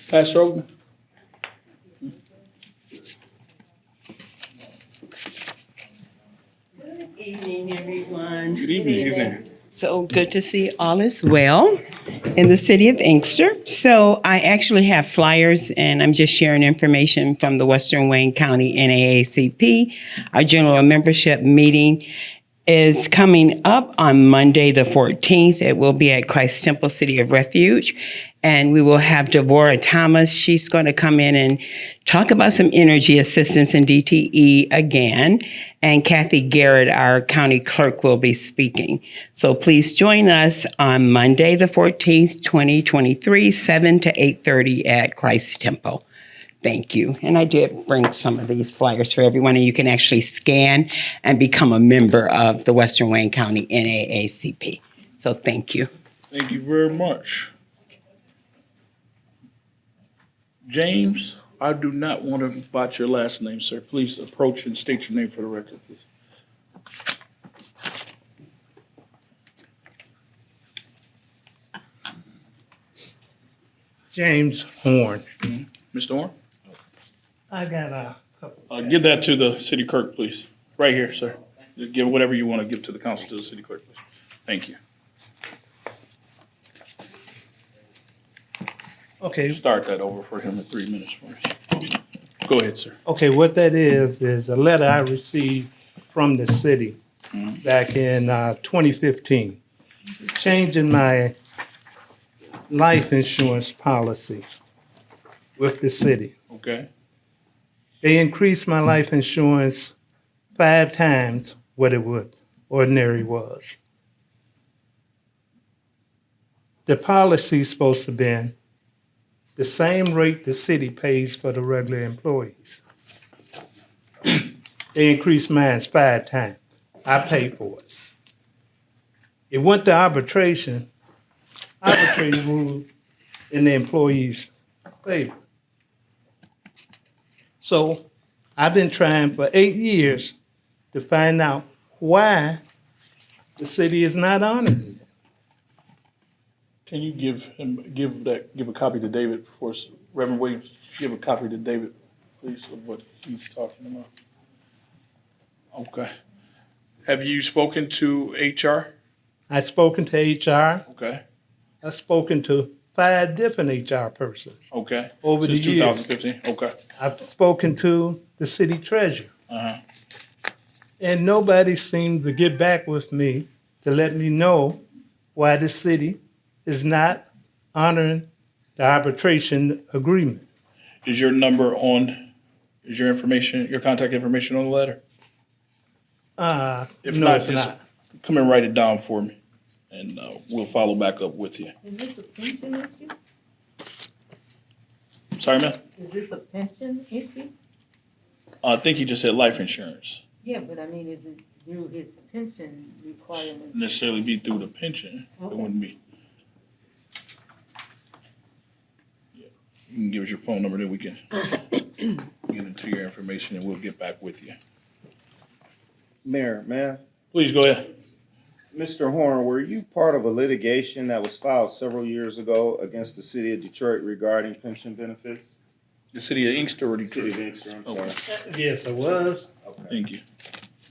Pastor Overman? Good evening, everyone. Good evening. So good to see all is well in the city of Inkster. So I actually have flyers, and I'm just sharing information from the Western Wayne County NAACP. Our general membership meeting is coming up on Monday, the 14th. It will be at Christ Temple City of Refuge. And we will have Devorah Thomas. She's going to come in and talk about some energy assistance in DTE again. And Kathy Garrett, our county clerk, will be speaking. So please join us on Monday, the 14th, 2023, 7 to 8:30 at Christ Temple. Thank you. And I did bring some of these flyers for everyone, and you can actually scan and become a member of the Western Wayne County NAACP. So thank you. Thank you very much. James, I do not want to botch your last name, sir. Please approach and state your name for the record, please. James Horn. Mr. Horn? I got a couple. Give that to the city clerk, please. Right here, sir. Just give whatever you want to give to the council to the city clerk, please. Thank you. Okay. Start that over for him in 3 minutes for us. Go ahead, sir. Okay, what that is a letter I received from the city back in 2015, changing my life insurance policy with the city. Okay. They increased my life insurance 5 times what it would ordinary was. The policy's supposed to be the same rate the city pays for the regular employees. They increased mine 5 times. I paid for it. It went to arbitration. Arbitration ruled in the employees' favor. So I've been trying for 8 years to find out why the city is not honoring it. Can you give a copy to David before Reverend Williams? Give a copy to David, please, of what he's talking about. Okay. Have you spoken to HR? I've spoken to HR. Okay. I've spoken to 5 different HR persons. Okay. Over Since the years. 2015. Okay. I've spoken to the city treasurer. Uh-huh. And nobody seemed to get back with me to let me know why the city is not honoring the arbitration agreement. Is your number on? Is your information, your contact information on the letter? If No, not, it's just not. come and write it down for me, and we'll follow back up with you. Is this a pension issue? Sorry, ma'am. Is this a pension issue? I think he just said life insurance. Yeah, but I mean, is it through his pension requirements? Necessarily be through the pension. It Okay. wouldn't be. Yeah. You can give us your phone number, then we can get into your information, and we'll get back with you. Mayor, man. Please go ahead. Mr. Horn, were you part of a litigation that was filed several years ago against the city of Detroit regarding pension benefits? The city of Inkster or City Detroit? of Inkster, I'm sorry. Yes, it was. Thank you.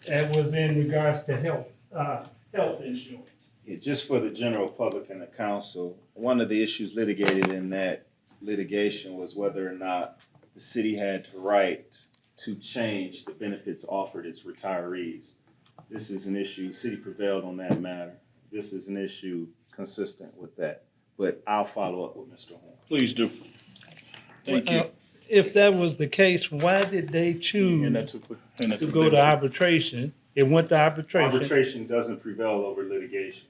That was in regards to health insurance. Yeah, just for the general public and the council, one of the issues litigated in that litigation was whether or not the city had the right to change the benefits offered its retirees. This is an issue, city prevailed on that matter. This is an issue consistent with that, but I'll follow up with Mr. Horn. Please do. Thank you. If that was the case, why did they choose And that's to go to arbitration? It went to arbitration. Arbitration doesn't prevail over litigation.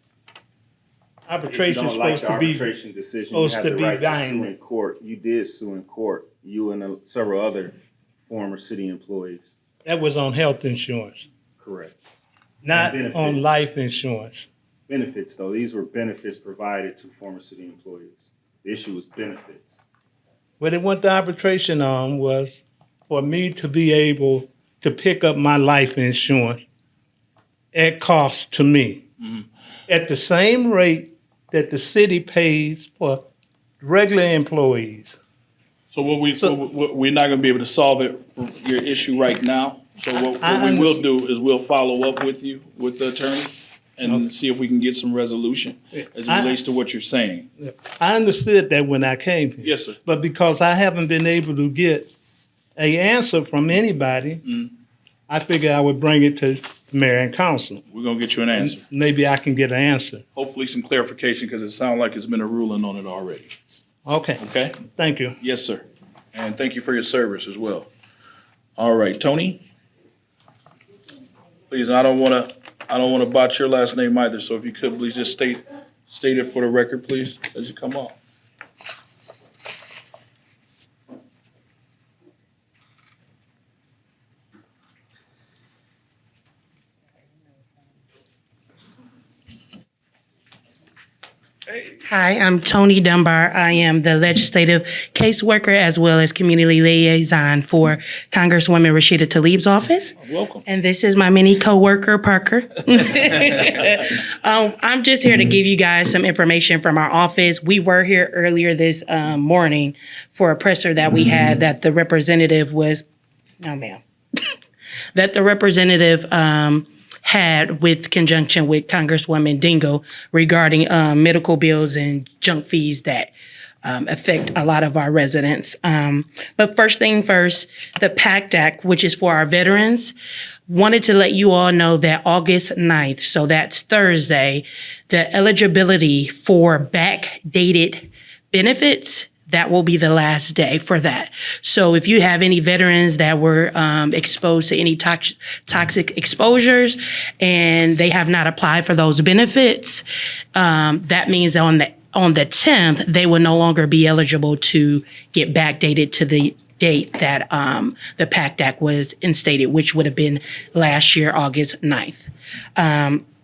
Arbitration is If you don't like supposed the to be arbitration decision, you have the right to sue in court. You did sue in court, you and several other former city employees. That was on health insurance, Correct. not And benefits. on life insurance. Benefits, though, these were benefits provided to former city employees. The issue was benefits. What it went to arbitration on was for me to be able to pick up my life insurance at cost to me. At the same rate that the city pays for regular employees. So we're not gonna be able to solve your issue right now. So what we will do is we'll follow up with you, with the attorney, and see if we can get some resolution as it relates to what you're saying. I understood that when I came here. Yes, sir. But because I haven't been able to get an answer from anybody, I figured I would bring it to the mayor and council. We're gonna get you an answer. Maybe I can get an answer. Hopefully some clarification, because it sounds like it's been a ruling on it already. Okay, Okay? thank you. Yes, sir. And thank you for your service as well. All right, Tony? Please, I don't wanna botch your last name either, so if you could, please just state it for the record, please, as you come on. Hi, I'm Tony Dunbar. I am the legislative caseworker as well as community liaison for Congresswoman Rashida Tlaib's office. Welcome. And this is my mini coworker, Parker. I'm just here to give you guys some information from our office. We were here earlier this morning for a presser that we had that the representative was, no ma'am, that the representative had with conjunction with Congresswoman Dingle regarding medical bills and junk fees that affect a lot of our residents. But first thing first, the PACT Act, which is for our veterans, wanted to let you all know that August 9th, so that's Thursday, the eligibility for backdated benefits, that will be the last day for that. So if you have any veterans that were exposed to any toxic exposures and they have not applied for those benefits, that means on the 10th, they will no longer be eligible to get backdated to the date that the PACT Act was instated, which would have been last year, August 9th.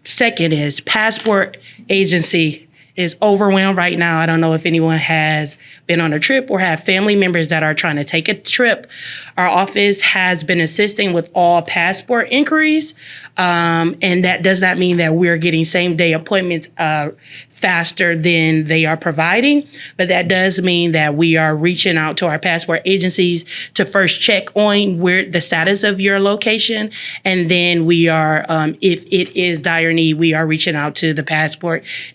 Second is passport agency is overwhelmed right now. I don't know if anyone has been on a trip or have family members that are trying to take a trip. Our office has been assisting with all passport inquiries, and that does not mean that we're getting same-day appointments faster than they are providing, but that does mean that we are reaching out to our passport agencies to first check on where the status of your location, and then we are, if it is dire need, we are reaching out to the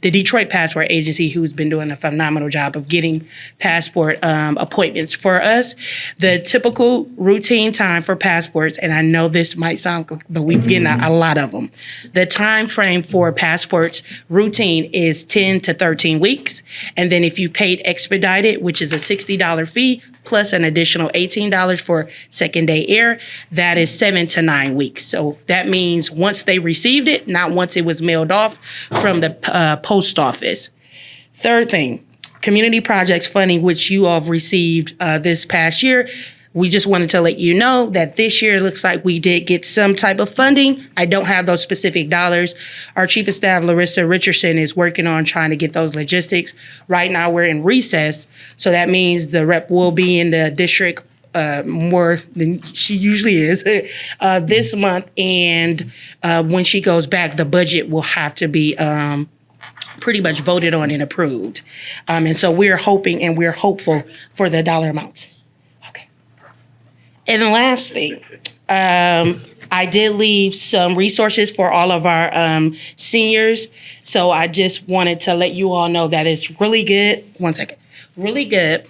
Detroit Passport Agency, who's been doing a phenomenal job of getting passport appointments for us. The typical routine time for passports, and I know this might sound, but we've getting a lot of them. The time frame for passports routine is 10 to 13 weeks. And then if you paid expedited, which is a $60 fee, plus an additional $18 for second day air, that is 7 to 9 weeks. So that means once they received it, not once it was mailed off from the post office. Third thing, community projects funding, which you all have received this past year. We just wanted to let you know that this year it looks like we did get some type of funding. I don't have those specific dollars. Our Chief of Staff, Larissa Richardson, is working on trying to get those logistics. Right now we're in recess, so that means the rep will be in the district more than she usually is this month. And when she goes back, the budget will have to be pretty much voted on and approved. And so we're hoping and we're hopeful for the dollar amounts. And the last thing, I did leave some resources for all of our seniors. So I just wanted to let you all know that it's really good. One second. Really good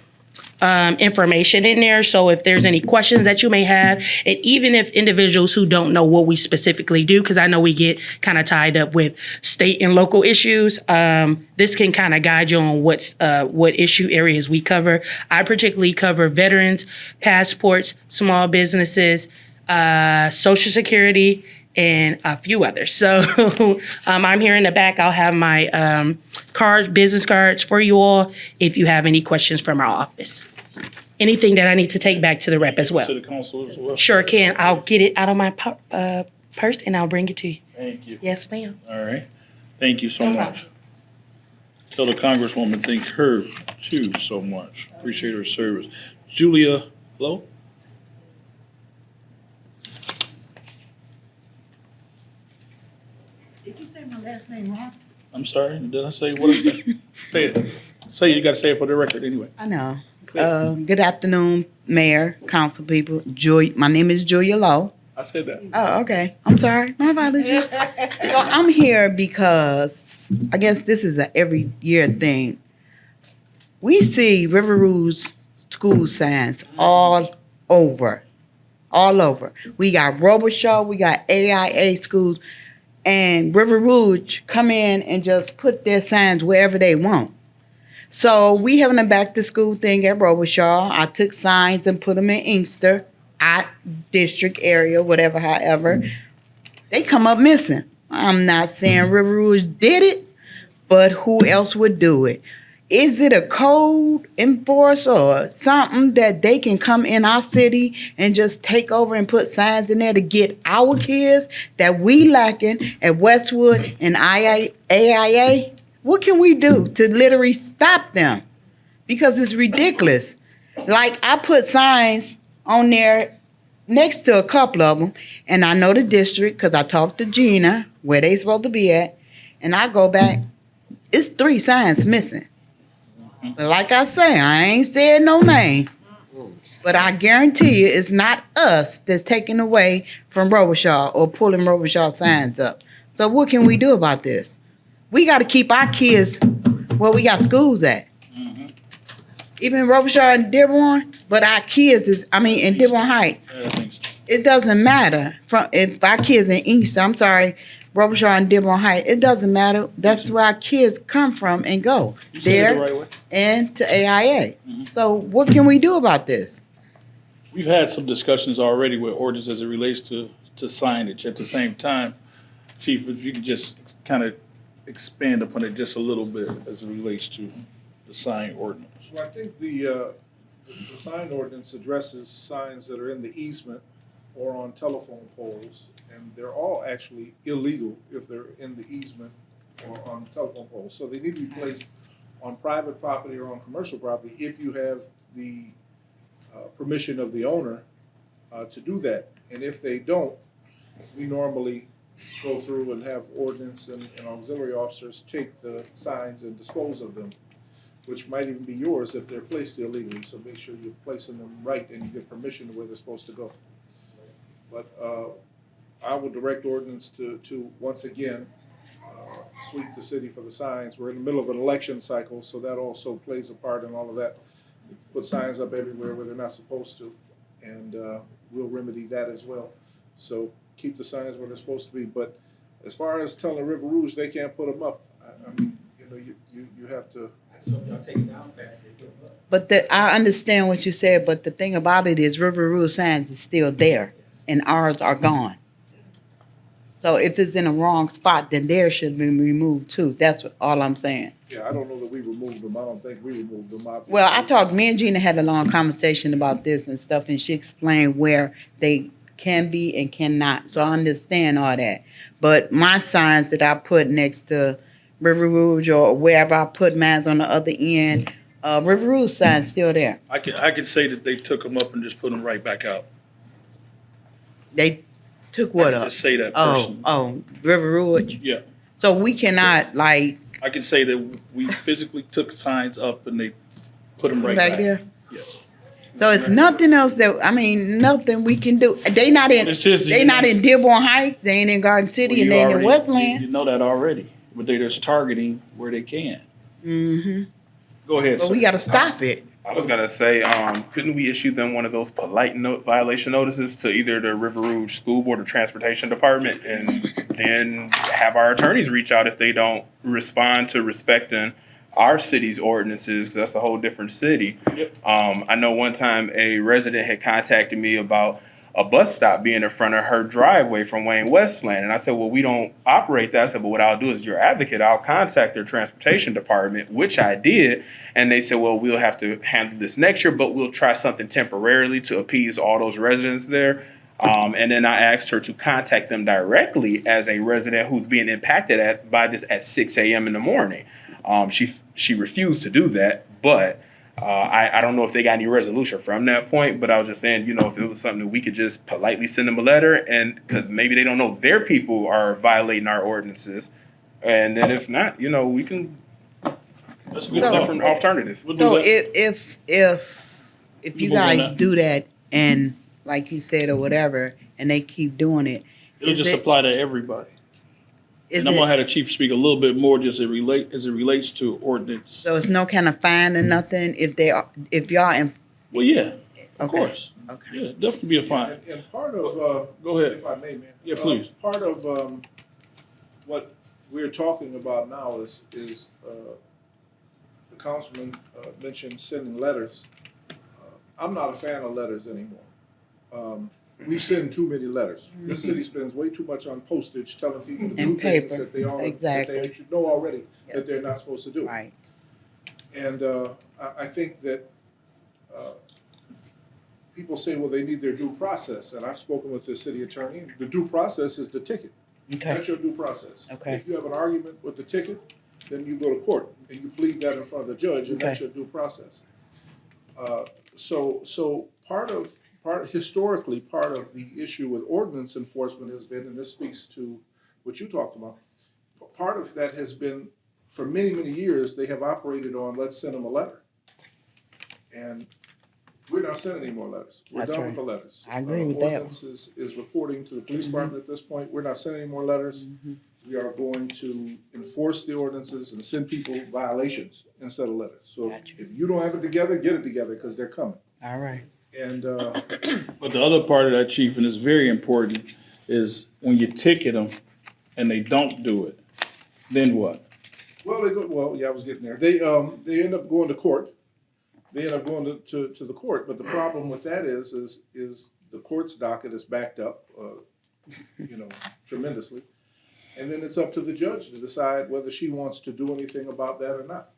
information in there. So if there's any questions that you may have, and even if individuals who don't know what we specifically do, because I know we get kind of tied up with state and local issues, this can kind of guide you on what issue areas we cover. I particularly cover veterans, passports, small businesses, Social Security, and a few others. So I'm here in the back. I'll have my business cards for you all if you have any questions from our office. Anything that I need to take back to the rep as well. To the council as well. Sure can. I'll get it out of my purse and I'll bring it to you. Thank you. Yes, ma'am. All right. Thank you so much. Tell the Congresswoman thank her too so much. Appreciate her service. Julia Lowe? Did you say my last name wrong? I'm sorry. Did I say what is that? Say it. Say it. You got to say it for the record anyway. I know. Good afternoon, Mayor, council people. My name is Julia Lowe. I said that. Oh, okay. I'm sorry. My apologies. So I'm here because I guess this is an every year thing. We see River Rouge school signs all over. All over. We got Robichaud, we got AIA schools, and River Rouge come in and just put their signs wherever they want. So we having a back to school thing at Robichaud. I took signs and put them in Inkster, district area, whatever, however. They come up missing. I'm not saying River Rouge did it, but who else would do it? Is it a code enforcer or something that they can come in our city and just take over and put signs in there to get our kids that we lacking at Westwood and AIA? What can we do to literally stop them? Because it's ridiculous. Like, I put signs on there next to a couple of them, and I know the district because I talked to Gina, where they supposed to be at, and I go back, it's 3 signs missing. But like I say, I ain't said no name, but I guarantee you it's not us that's taking away from Robichaud or pulling Robichaud signs up. So what can we do about this? We got to keep our kids where we got schools at. Even Robichaud and Dearborn, but our kids in Dearborn Heights. It doesn't matter if our kids in Inkster, I'm sorry, Robichaud and Dearborn Heights, it doesn't matter. That's where our kids come from and go. You said it the There right way. and to AIA. Mhm. So what can we do about this? We've had some discussions already with ordinance as it relates to signage. At the same time, Chief, if you could just kind of expand upon it just a little bit as it relates to the sign ordinance. Well, I think the sign ordinance addresses signs that are in the easement or on telephone poles, and they're all actually illegal if they're in the easement or on telephone poles. So they need to be placed on private property or on commercial property if you have the permission of the owner to do that. And if they don't, we normally go through and have ordinance and auxiliary officers take the signs and dispose of them, which might even be yours if they're placed illegally. So make sure you're placing them right and you get permission to where they're supposed to go. But I would direct ordinance to once again sweep the city for the signs. We're in the middle of an election cycle, so that also plays a part in all of that. Put signs up everywhere where they're not supposed to, and we'll remedy that as well. So keep the signs where they're supposed to be. But as far as telling River Rouge they can't put them up, I mean, you know, you have to. But I understand what you said, but the thing about it is River Rouge signs is still there and ours are gone. So if it's in a wrong spot, then theirs should be removed too. That's all I'm saying. Yeah, I don't know that we removed them. I don't think we removed them. Obviously. Well, me and Gina had a long conversation about this and stuff, and she explained where they can be and cannot. So I understand all that. But my signs that I put next to River Rouge or wherever I put mine on the other end, River Rouge sign's still there. I could say that they took them up and just put them right back out. They took what I up? could just say that Oh, personally. River Rouge. Yeah. So we cannot like I can say that we physically took signs up and they put them right back back. there. Yes. So it's nothing else nothing we can do. They not in It's just they not in Dearborn Heights, they ain't in Garden City, Well, and you they ain't in already- Westland. You know that already, but they're just targeting where they can. Mm-hmm. Go ahead. But sir. we gotta stop it. I was gonna say, couldn't we issue them one of those polite violation notices to either the River Rouge School Board or Transportation Department, and then have our attorneys reach out if they don't respond to respecting our city's ordinances, because that's a whole different city. Yep. I know one time a resident had contacted me about a bus stop being in front of her driveway from Wayne Westland. And I said, well, we don't operate that. I said, but what I'll do is your advocate, I'll contact their transportation department, which I did. And they said, well, we'll have to handle this next year, but we'll try something temporarily to appease all those residents there. And then I asked her to contact them directly as a resident who's being impacted by this at 6 a.m. in the morning. She refused to do that, but I don't know if they got any resolution from that point, but I was just saying, if it was something that we could just politely send them a letter, and because maybe they don't know their people are violating our ordinances, and then if not, we can. That's a different alternative. So if you guys do that and like you said or whatever, and they keep doing it, It'll just apply to everybody. Is And I'm gonna it- have the chief speak a little bit more just as it relates to ordinance. So it's no kind of fine or nothing if y'all. Well, yeah, of Okay. course. Okay. Yeah, definitely be a fine. And part of Go ahead. if I may, man. Yeah, please. Part of what we're talking about now is the councilman mentioned sending letters. I'm not a fan of letters anymore. We send too many letters. This city spends way too much on postage telling people to do And things paper. that they that Exactly. they should know already that Yes. they're not supposed to do. Right. And I think that people say, well, they need their due process, and I've spoken with the city attorney. The due process is the ticket. Okay. That's your due process. Okay. If you have an argument with the ticket, then you go to court and you plead that in front of the judge, and that's Okay. your due process. So historically, part of the issue with ordinance enforcement has been, and this speaks to what you talked about, part of that has been, for many, many years, they have operated on, let's send them a letter. And we're not sending any more letters. We're That's done right. with the letters. I agree with that. Ordinance is reporting to the police department at this point. We're not sending any more letters. We are going to enforce the ordinances and send people violations instead of letters. So if you don't have it together, get it together, because they're coming. All right. And But the other part of that, chief, and it's very important, is when you ticket them, and they don't do it, then what? Well, I was getting there. They end up going to court. They end up going to the court, but the problem with that is the court's docket is backed up, tremendously. And then it's up to the judge to decide whether she wants to do anything about that or not.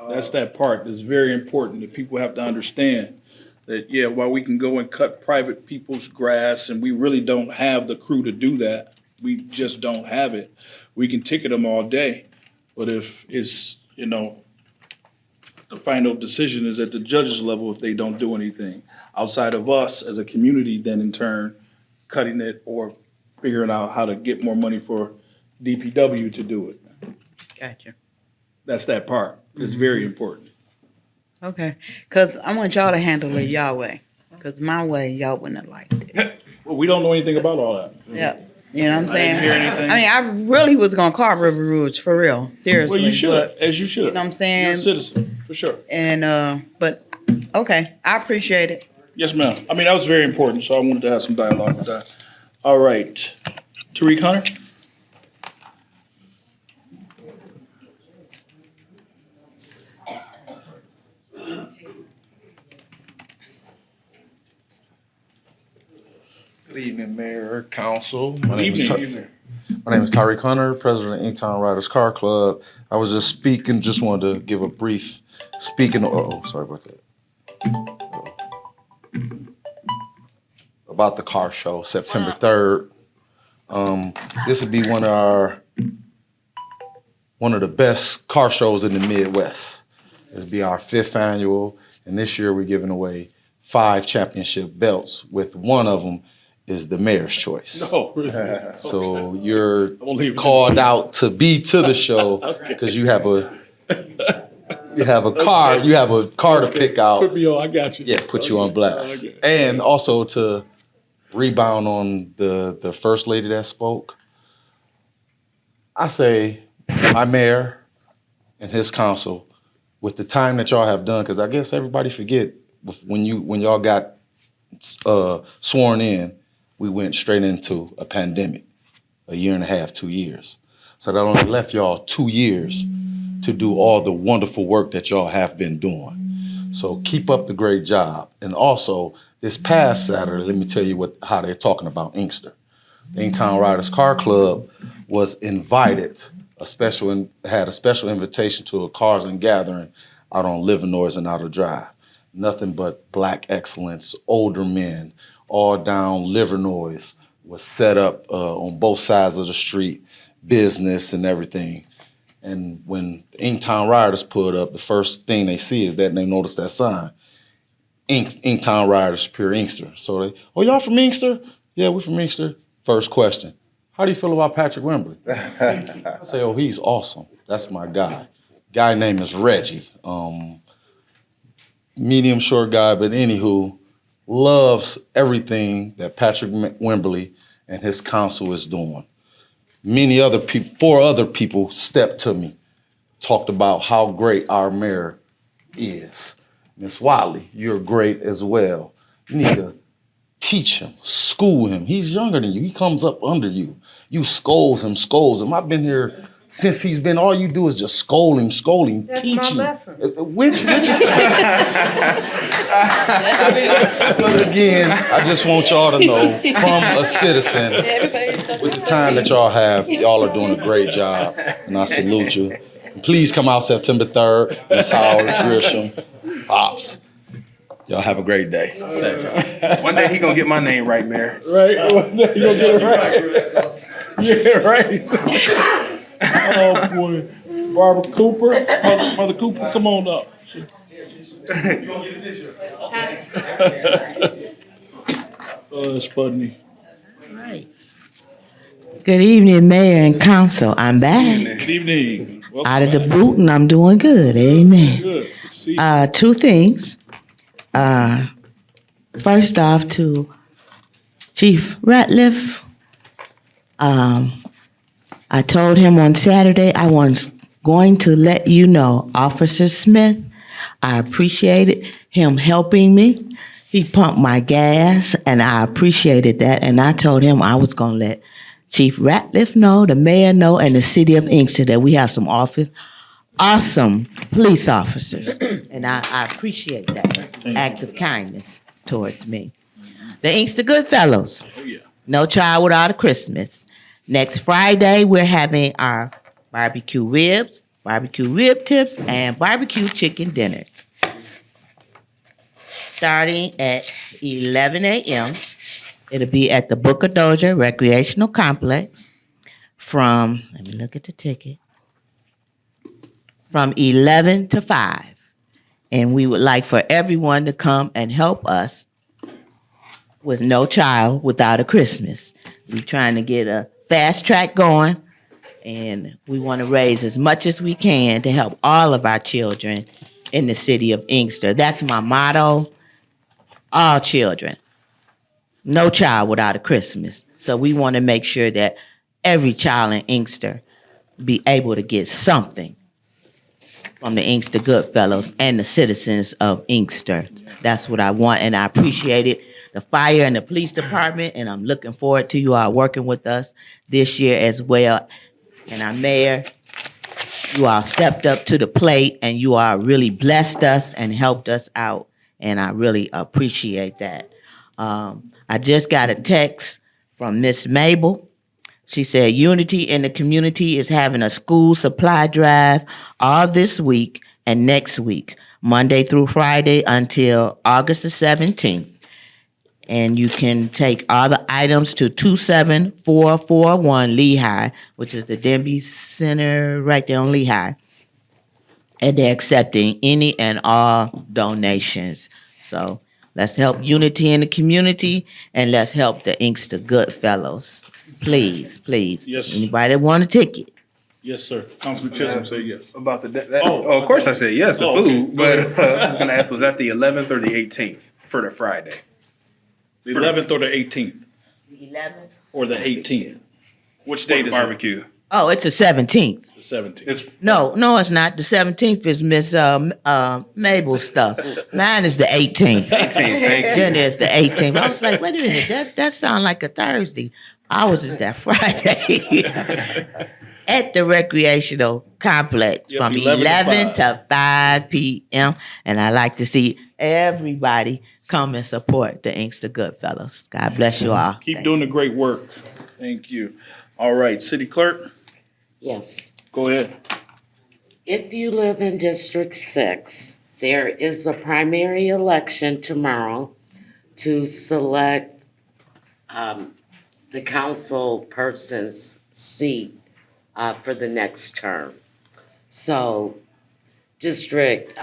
That's that part that's very important that people have to understand. That, yeah, while we can go and cut private people's grass and we really don't have the crew to do that, we just don't have it. We can ticket them all day. But if it's, the final decision is at the judge's level if they don't do anything outside of us as a community, then in turn cutting it or figuring out how to get more money for DPW to do it. Gotcha. That's that part. It's very important. Okay, because I want y'all to handle it y'all way, because my way, y'all wouldn't have liked it. Well, we don't know anything about all that. Yeah, you know what I'm I saying? didn't hear anything. I mean, I really was gonna call River Rouge for real, seriously. Well, you should, but, as you should. You know what I'm saying? You're a citizen, for sure. And, but, okay, I appreciate it. Yes, ma'am. I mean, that was very important, so I wanted to have some dialogue with that. All right. Tariq Hunter? Good evening, Mayor, Council. Good evening. My name is Tariq Hunter, President of Inktown Riders Car Club. I was just speaking, just wanted to give a brief speaking. Sorry about that. About the car show, September 3rd. This would be one of the best car shows in the Midwest. This will be our 5th annual, and this year we're giving away 5 championship belts, with one of them is the mayor's choice. No, really? So you're called out to be to the show because you have a car to pick out. Put me on, I got you. Yeah, put you on blast. And also to rebound on the first lady that spoke. I say my mayor and his council, with the time that y'all have done, because I guess everybody forget when y'all got sworn in, we went straight into a pandemic, 1.5 years, 2 years. So that only left y'all 2 years to do all the wonderful work that y'all have been doing. So keep up the great job. And also, this past Saturday, let me tell you how they're talking about Inkster. The Inktown Riders Car Club was invited, had a special invitation to a cars and gathering out on Livernois and Outer Drive. Nothing but Black excellence, older men, all down Livernois, was set up on both sides of the street, business and everything. And when the Inktown Riders pulled up, the first thing they see is that they notice that sign, Inktown Riders, Pure Inkster. So they, y'all from Inkster? Yeah, we're from Inkster. First question, how do you feel about Patrick Wembley? I say, he's awesome. That's my guy. Guy name is Reggie. Medium short guy, but anywho, loves everything that Patrick Wembley and his council is doing. Many other people, 4 other people stepped to me, talked about how great our mayor is. Miss Wiley, you're great as well. You need to teach him, school him. He's younger than you. He comes up under you. You scold him. I've been here since he's been, all you do is just scold him, That's teach my him. lesson. Which is But again, I just want y'all to know, from a citizen, with the time that y'all have, y'all are doing a great job, and I salute you. And please come out September 3rd, Ms. Howard, Grisham, Pops. Y'all have a great day. One day he gonna get my name right, Mayor. Right? One day he gonna get it right. Yeah, right. Oh, boy. Barbara Cooper, Mother Cooper, come on up. Oh, that's funny. Right. Good evening, Mayor and Council. I'm back. Good evening. Welcome Out of the back. boot, and I'm doing good. Amen. Good. Good to see you. 2 things. First off, to Chief Ratliff. I told him on Saturday I was going to let you know, Officer Smith, I appreciated him helping me. He pumped my gas, and I appreciated that. And I told him I was going to let Chief Ratliff know, the mayor know, and the city of Inkster that we have some awesome police officers. And I appreciate that act of kindness towards me. The Inkster Goodfellows. Oh, yeah. No Child Without a Christmas. Next Friday, we're having our barbecue ribs, barbecue rib tips, and barbecue chicken dinners. Starting at 11 a.m. It'll be at the Booker Dozier Recreational Complex from, let me look at the ticket, from 11 to 5. And we would like for everyone to come and help us with No Child Without a Christmas. We're trying to get a fast track going, and we want to raise as much as we can to help all of our children in the city of Inkster. That's my motto, all children. No child without a Christmas. So we want to make sure that every child in Inkster be able to get something from the Inkster Goodfellows and the citizens of Inkster. That's what I want, and I appreciate it. The fire and the police department, and I'm looking forward to you all working with us this year as well. And our mayor, you all stepped up to the plate, and you all really blessed us and helped us out, and I really appreciate that. I just got a text from Miss Mabel. She said Unity in the Community is having a school supply drive all this week and next week, Monday through Friday until August the 17th. And you can take all the items to 27441 Lehigh, which is the Denby Center right there on Lehigh. And they're accepting any and all donations. So let's help Unity in the Community, and let's help the Inkster Goodfellows. Please, please. Yes. Anybody that want a ticket? Yes, sir. Councilman Chisholm say yes. About of course I said yes, the food, but I was gonna ask, was that the 11th or the 18th for the Friday? The 11th or the 18th? 11th. Or the 18th? Which date is it? Barbecue. Oh, it's the 17th. The 17th. No, it's not. The 17th is Miss Mabel's stuff. Mine is the 18th. 18th, thank you. Then there's the 18th. I was like, wait a minute, that sounds like a Thursday. Ours is that Friday. At the recreational complex Yep, from 11 to 11 to 5 p.m. And I like to see everybody come and support the Inkster Goodfellows. God bless you all. Keep doing the great work. Thank you. All right, City Clerk, Yes. go ahead. If you live in District 6, there is a primary election tomorrow to select the council person's seat for the next term. So District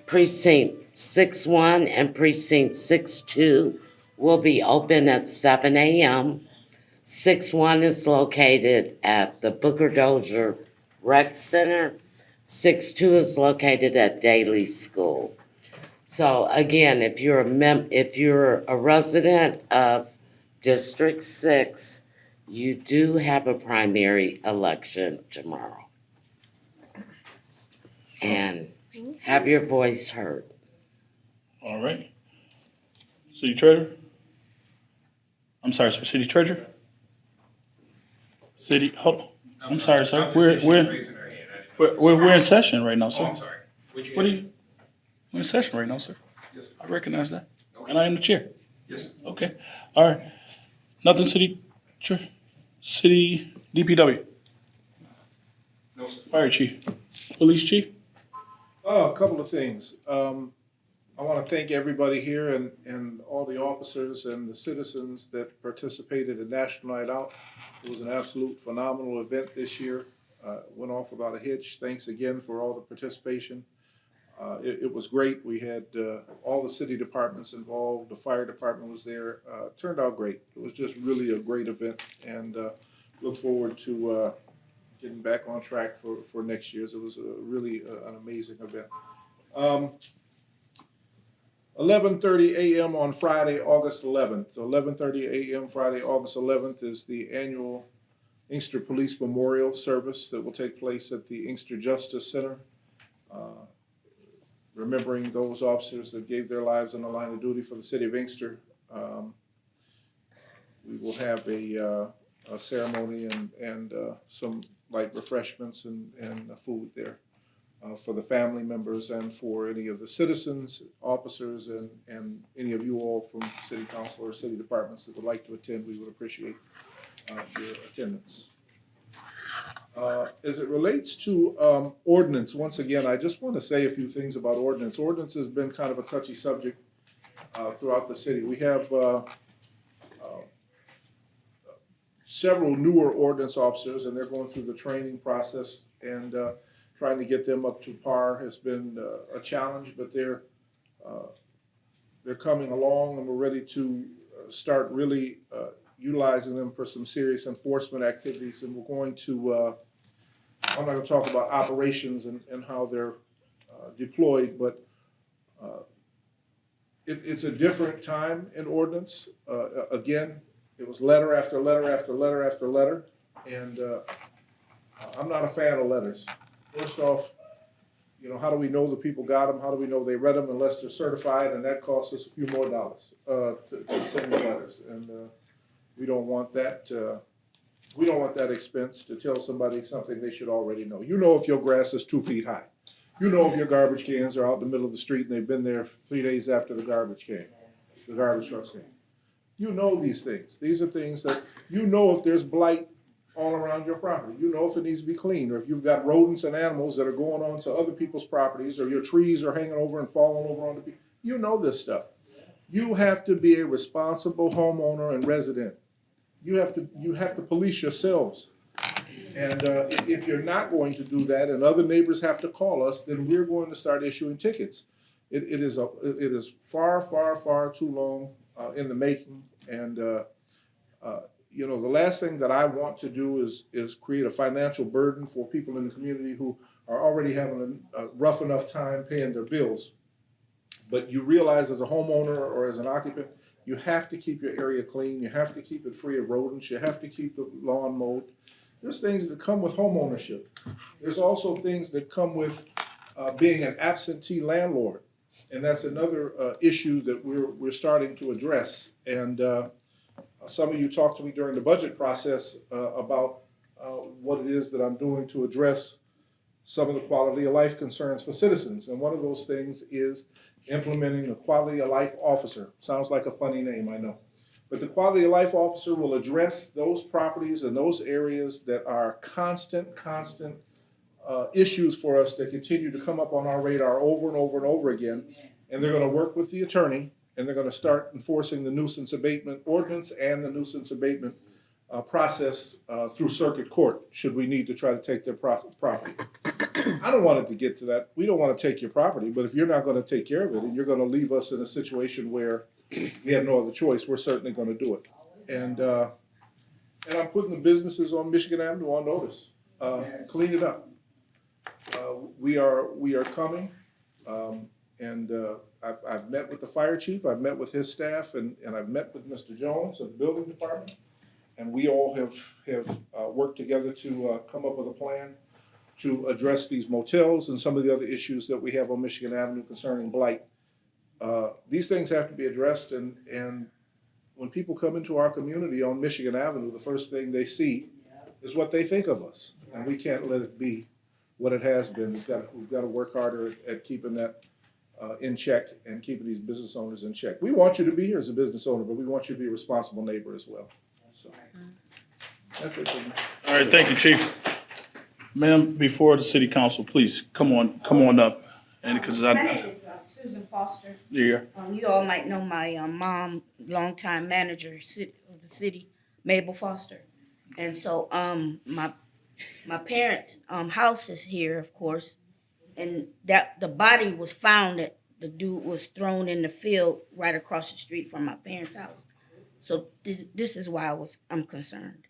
Precinct 6-1 and Precinct 6-2 will be open at 7 a.m. 6-1 is located at the Booker Dozier Rec Center. 6-2 is located at Daly School. So again, if you're a resident of District 6, you do have a primary election tomorrow. And have your voice heard. All right. City Treasurer? I'm sorry, sir. City Treasurer? Hold on. I'm sorry, sir. We're in session right now, sir. Oh, I'm sorry. What are you? We're in session right now, sir. Yes. I recognize that. And I am the chair. Yes. Okay. All right. Nothing, City DPW. No, sir. Fire Chief. Police Chief. A couple of things. I want to thank everybody here and all the officers and the citizens that participated in National Night Out. It was an absolute phenomenal event this year. Went off without a hitch. Thanks again for all the participation. It was great. We had all the city departments involved. The fire department was there. Turned out great. It was just really a great event, and look forward to getting back on track for next year's. It was really an amazing event. 11:30 a.m. on Friday, August 11th. 11:30 a.m. Friday, August 11th is the annual Inkster Police Memorial Service that will take place at the Inkster Justice Center. Remembering those officers that gave their lives on the line of duty for the city of Inkster. We will have a ceremony and some light refreshments and food there for the family members and for any of the citizens, officers, and any of you all from city council or city departments that would like to attend. We would appreciate your attendance. As it relates to ordinance, once again, I just want to say a few things about ordinance. Ordinance has been kind of a touchy subject throughout the city. We have several newer ordinance officers, and they're going through the training process, and trying to get them up to par has been a challenge, but they're coming along, and we're ready to start really utilizing them for some serious enforcement activities. And we're going to, I'm not going to talk about operations and how they're deployed, but it's a different time in ordinance. Again, it was letter after letter after letter after letter, and I'm not a fan of letters. First off, you know, how do we know the people got them? How do we know they read them unless they're certified? And that costs us a few more dollars to send the letters, and we don't want that. We don't want that expense to tell somebody something they should already know. You know if your grass is 2 feet high. You know if your garbage cans are out in the middle of the street and they've been there 3 days after the garbage trucks came. You know these things. These are things that you know if there's blight all around your property. You know if it needs to be cleaned, or if you've got rodents and animals that are going on to other people's properties, or your trees are hanging over and falling over onto people. You know this stuff. You have to be a responsible homeowner and resident. You have to police yourselves. And if you're not going to do that, and other neighbors have to call us, then we're going to start issuing tickets. It is far, far, far too long in the making. And you know, the last thing that I want to do is create a financial burden for people in the community who are already having a rough enough time paying their bills. But you realize as a homeowner or as an occupant, you have to keep your area clean. You have to keep it free of rodents. You have to keep the lawn mowed. There's things that come with home ownership. There's also things that come with being an absentee landlord. And that's another issue that we're starting to address. And some of you talked to me during the budget process about what it is that I'm doing to address some of the quality of life concerns for citizens. And one of those things is implementing a quality of life officer. Sounds like a funny name, I know. But the quality of life officer will address those properties and those areas that are constant issues for us that continue to come up on our radar over and over and over again. And they're going to work with the attorney, and they're going to start enforcing the nuisance abatement ordinance and the nuisance abatement process through circuit court, should we need to try to take their property. I don't want it to get to that. We don't want to take your property, but if you're not going to take care of it and you're going to leave us in a situation where we have no other choice, we're certainly going to do it. And I'm putting the businesses on Michigan Avenue on notice. Clean it up. We are coming, and I've met with the fire chief, I've met with his staff, and I've met with Mr. Jones of the building department, and we all have worked together to come up with a plan to address these motels and some of the other issues that we have on Michigan Avenue concerning blight. These things have to be addressed, and when people come into our community on Michigan Avenue, the first thing they see is what they think of us, and we can't let it be what it has been. We've got to work harder at keeping that in check and keeping these business owners in check. We want you to be here as a business owner, but we want you to be a responsible neighbor as well. So that's it for me. All right, thank you, Chief. Ma'am, before the city council, please come on up. And because My name is Susan Foster. Yeah. You all might know my mom, longtime manager of the city, Mabel Foster. And so my parents' house is here, of course, and that the body was found that the dude was thrown in the field right across the street from my parents' house. So this is why I'm concerned.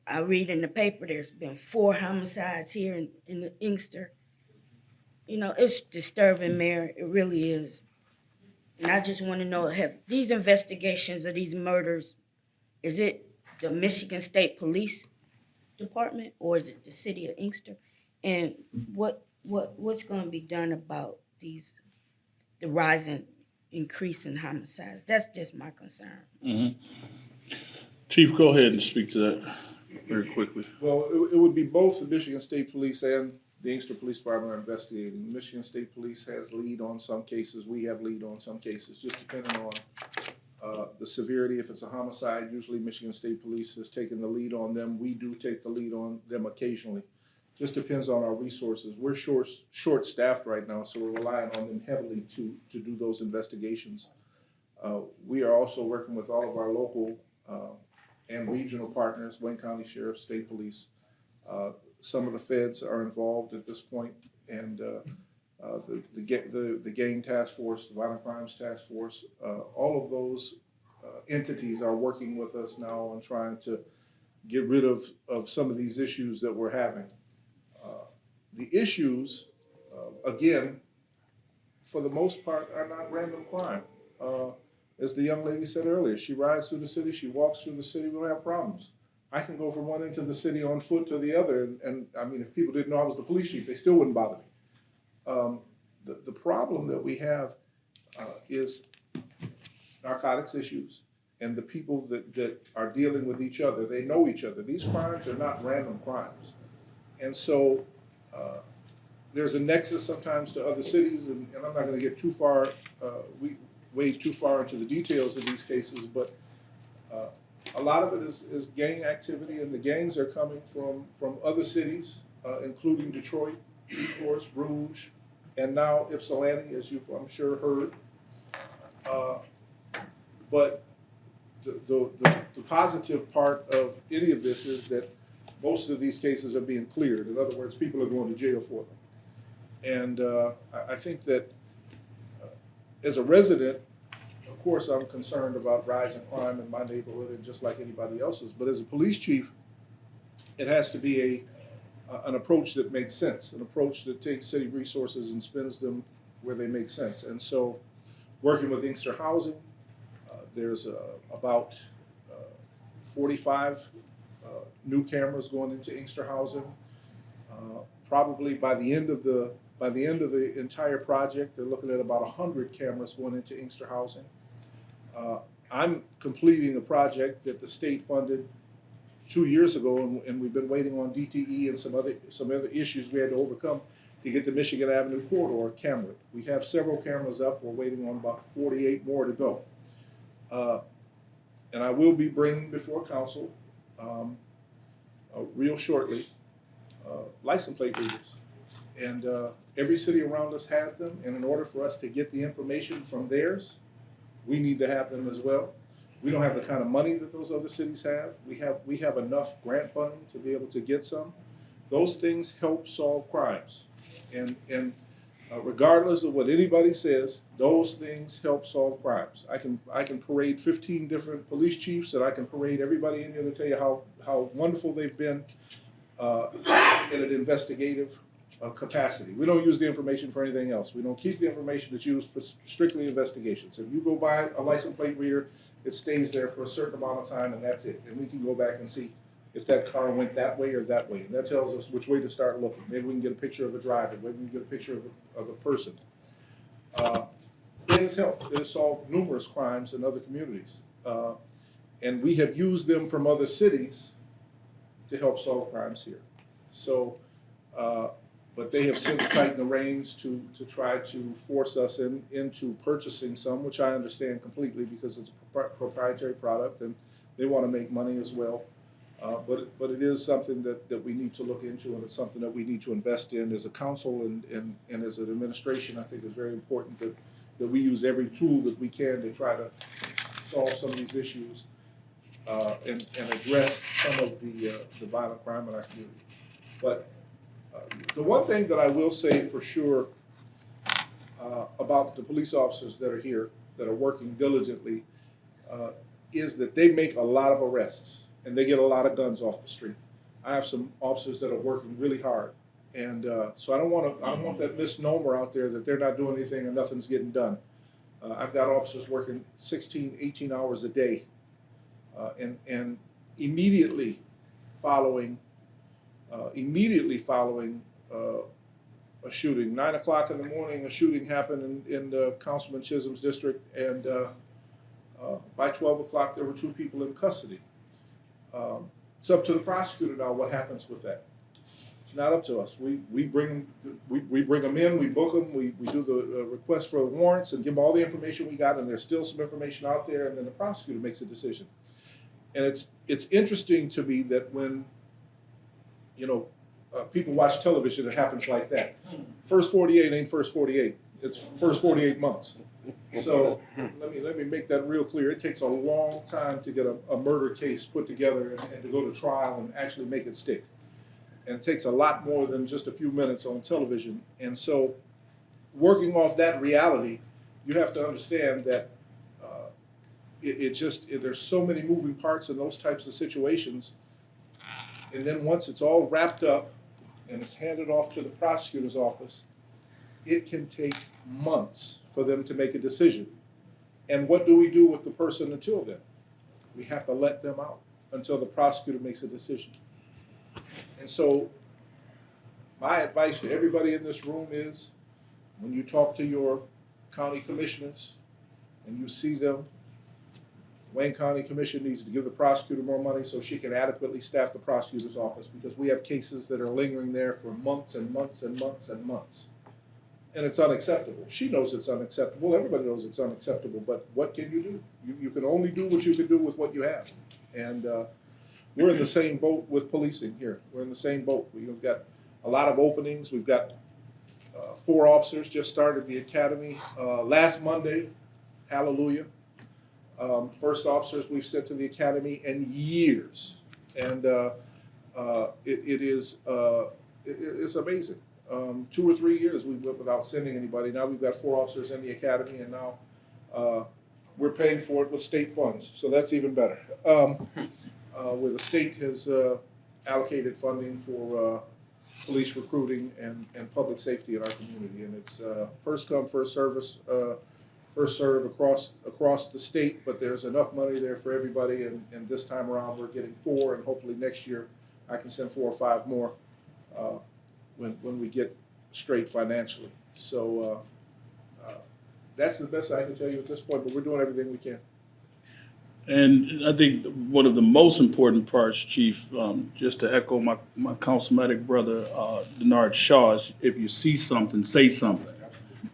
I read in the paper there's been 4 homicides here in the Inkster. You know, it's disturbing, Mayor. It really is. And I just want to know, have these investigations of these murders, is it the Michigan State Police Department or is it the city of Inkster? And what's going to be done about the rising, increasing homicides? That's just my concern. Mm-hmm. Chief, go ahead and speak to that very quickly. Well, it would be both the Michigan State Police and the Inkster Police Department are investigating. The Michigan State Police has lead on some cases. We have lead on some cases, just depending on the severity. If it's a homicide, usually Michigan State Police has taken the lead on them. We do take the lead on them occasionally. Just depends on our resources. We're short-staffed right now, so we're relying on them heavily to do those investigations. We are also working with all of our local and regional partners, Wayne County Sheriff, State Police. Some of the feds are involved at this point, and the gang task force, the violent crimes task force, all of those entities are working with us now on trying to get rid of some of these issues that we're having. The issues, again, for the most part, are not random crime. As the young lady said earlier, she rides through the city, she walks through the city, we don't have problems. I can go from one end of the city on foot to the other, and I mean, if people didn't know I was the police chief, they still wouldn't bother me. The problem that we have is narcotics issues, and the people that are dealing with each other, they know each other. These crimes are not random crimes. And so there's a nexus sometimes to other cities, and I'm not gonna get too far, wade too far into the details of these cases, but a lot of it is gang activity, and the gangs are coming from other cities, including Detroit, of course, Rouge, and now Ypsilanti, as you've, I'm sure, heard. But the positive part of any of this is that most of these cases are being cleared. In other words, people are going to jail for them. And I think that as a resident, of course, I'm concerned about rising crime in my neighborhood and just like anybody else's. But as a police chief, it has to be an approach that makes sense, an approach that takes city resources and spends them where they make sense. And so working with Inkster Housing, there's about 45 new cameras going into Inkster Housing. Probably by the end of the entire project, they're looking at about 100 cameras going into Inkster Housing. I'm completing a project that the state funded 2 years ago, and we've been waiting on DTE and some other issues we had to overcome to get the Michigan Avenue corridor camera. We have several cameras up. We're waiting on about 48 more to go. And I will be bringing before council real shortly license plate readers. And every city around us has them, and in order for us to get the information from theirs, we need to have them as well. We don't have the kind of money that those other cities have. We have enough grant funding to be able to get some. Those things help solve crimes. And regardless of what anybody says, those things help solve crimes. I can parade 15 different police chiefs, and I can parade everybody in here to tell you how wonderful they've been in an investigative capacity. We don't use the information for anything else. We don't keep the information that's used for strictly investigations. If you go buy a license plate reader, it stays there for a certain amount of time, and that's it. And we can go back and see if that car went that way or that way. And that tells us which way to start looking. Maybe we can get a picture of a driver. Maybe we can get a picture of a person. It has helped. It has solved numerous crimes in other communities. And we have used them from other cities to help solve crimes here. So, but they have since tightened the reins to try to force us into purchasing some, which I understand completely because it's a proprietary product and they want to make money as well. But it is something that we need to look into, and it's something that we need to invest in as a council and as an administration. I think it's very important that we use every tool that we can to try to solve some of these issues and address some of the violent crime in our community. But the one thing that I will say for sure about the police officers that are here, that are working diligently, is that they make a lot of arrests and they get a lot of guns off the street. I have some officers that are working really hard, and so I don't want that misnomer out there that they're not doing anything or nothing's getting done. I've got officers working 16, 18 hours a day, and immediately following a shooting. 9 o'clock in the morning, a shooting happened in Councilman Chisholm's district, and by 12 o'clock there were 2 people in custody. It's up to the prosecutor now what happens with that. It's not up to us. We bring them in, we book them, we do the request for warrants and give them all the information we got, and there's still some information out there, and then the prosecutor makes a decision. And it's interesting to me that when, people watch television, it happens like that. First 48 ain't first 48. It's first 48 months. So let me make that real clear. It takes a long time to get a murder case put together and to go to trial and actually make it stick. And it takes a lot more than just a few minutes on television. And so working off that reality, you have to understand that there's so many moving parts in those types of situations. And then once it's all wrapped up and it's handed off to the prosecutor's office, it can take months for them to make a decision. And what do we do with the person until then? We have to let them out until the prosecutor makes a decision. And so my advice to everybody in this room is, when you talk to your county commissioners and you see them, Wayne County Commission needs to give the prosecutor more money so she can adequately staff the prosecutor's office, because we have cases that are lingering there for months and months and months and months. And it's unacceptable. She knows it's unacceptable. Everybody knows it's unacceptable. But what can you do? You can only do what you can do with what you have. And we're in the same boat with policing here. We're in the same boat. We've got a lot of openings. We've got 4 officers just started the academy last Monday. Hallelujah. First officers we've sent to the academy in years. And it's amazing. 2 or 3 years we went without sending anybody. Now we've got 4 officers in the academy, and now we're paying for it with state funds. So that's even better. Where the state has allocated funding for police recruiting and public safety in our community. And it's first come, first service, first serve across the state, but there's enough money there for everybody. And this time around we're getting 4, and hopefully next year I can send 4 or 5 more when we get straight financially. So that's the best I can tell you at this point, but we're doing everything we can. And I think one of the most important parts, Chief, just to echo my councilmanic brother, Denard Shaw, is if you see something, say something.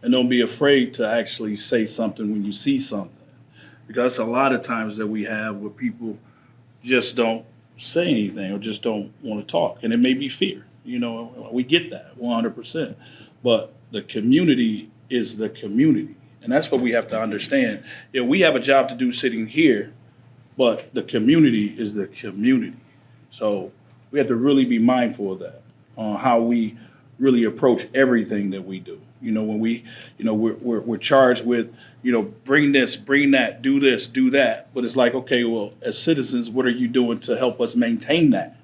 And don't be afraid to actually say something when you see something. Because a lot of times that we have where people just don't say anything or just don't want to talk. And it may be fear. We get that 100%. But the community is the community. And that's what we have to understand. We have a job to do sitting here, but the community is the community. So we have to really be mindful of that, on how we really approach everything that we do. When we're charged with, bring this, bring that, do this, do that. But it's like, okay, well, as citizens, what are you doing to help us maintain that?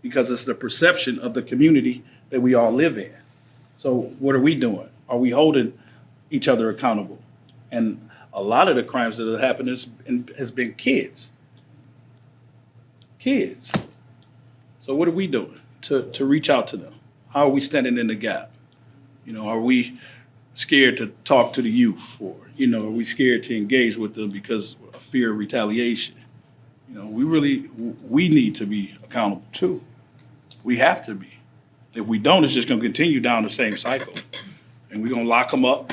Because it's the perception of the community that we all live in. So what are we doing? Are we holding each other accountable? And a lot of the crimes that have happened has been kids. Kids. So what are we doing to reach out to them? How are we standing in the gap? Are we scared to talk to the youth, or are we scared to engage with them because of fear of retaliation? We need to be accountable too. We have to be. If we don't, it's just going to continue down the same cycle, and we're going to lock them up,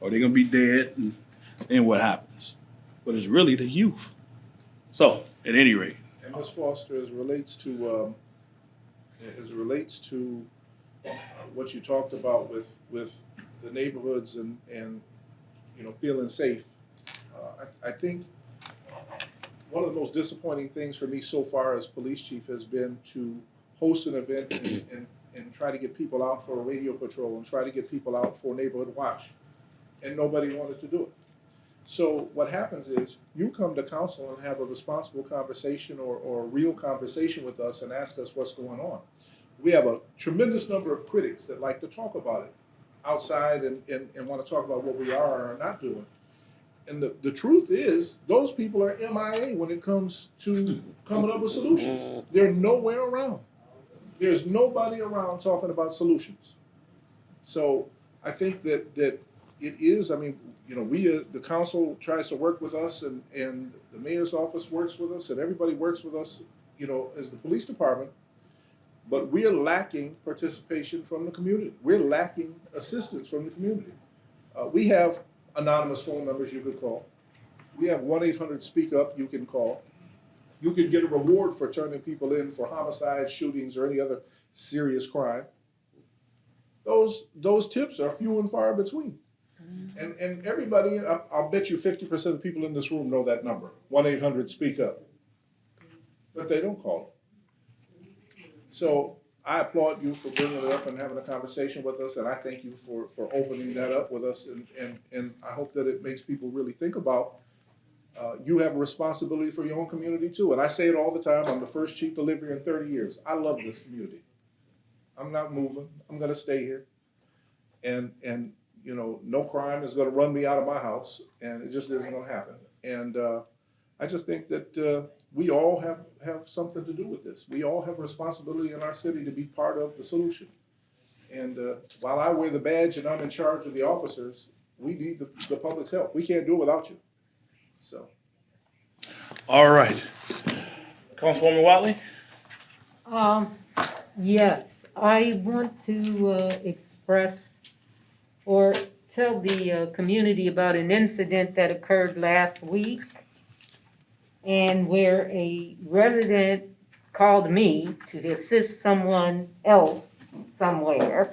or they're going to be dead, and then what happens? But it's really the youth. So, at any rate. And Ms. Foster, as it relates to what you talked about with the neighborhoods and feeling safe, I think one of the most disappointing things for me so far as police chief has been to host an event and try to get people out for a radio patrol and try to get people out for neighborhood watch, and nobody wanted to do it. So what happens is you come to council and have a responsible conversation or a real conversation with us and ask us what's going on. We have a tremendous number of critics that like to talk about it outside and want to talk about what we are or are not doing. And the truth is, those people are MIA when it comes to coming up with solutions. They're nowhere around. There's nobody around talking about solutions. So I think that it is, I mean, you know, we, the council tries to work with us and the mayor's office works with us and everybody works with us, you know, as the police department. But we're lacking participation from the community. We're lacking assistance from the community. We have anonymous phone numbers you could call. We have 1-800-SPEAK UP you can call. You can get a reward for turning people in for homicides, shootings, or any other serious crime. Those tips are few and far between. And everybody, I'll bet you 50% of the people in this room know that number, 1-800-SPEAK UP. But they don't call it. So I applaud you for bringing it up and having a conversation with us, and I thank you for opening that up with us, and I hope that it makes people really think about you have a responsibility for your own community too. And I say it all the time, I'm the first chief delivery in 30 years. I love this community. I'm not moving, I'm gonna stay here. And you know, no crime is gonna run me out of my house, and it just isn't gonna happen. And I just think that we all have something to do with this. We all have a responsibility in our city to be part of the solution. And while I wear the badge and I'm in charge of the officers, we need the public's help. We can't do it without you. So. All right. Councilwoman Watley? Yes, I want to express or tell the community about an incident that occurred last week, and where a resident called me to assist someone else somewhere.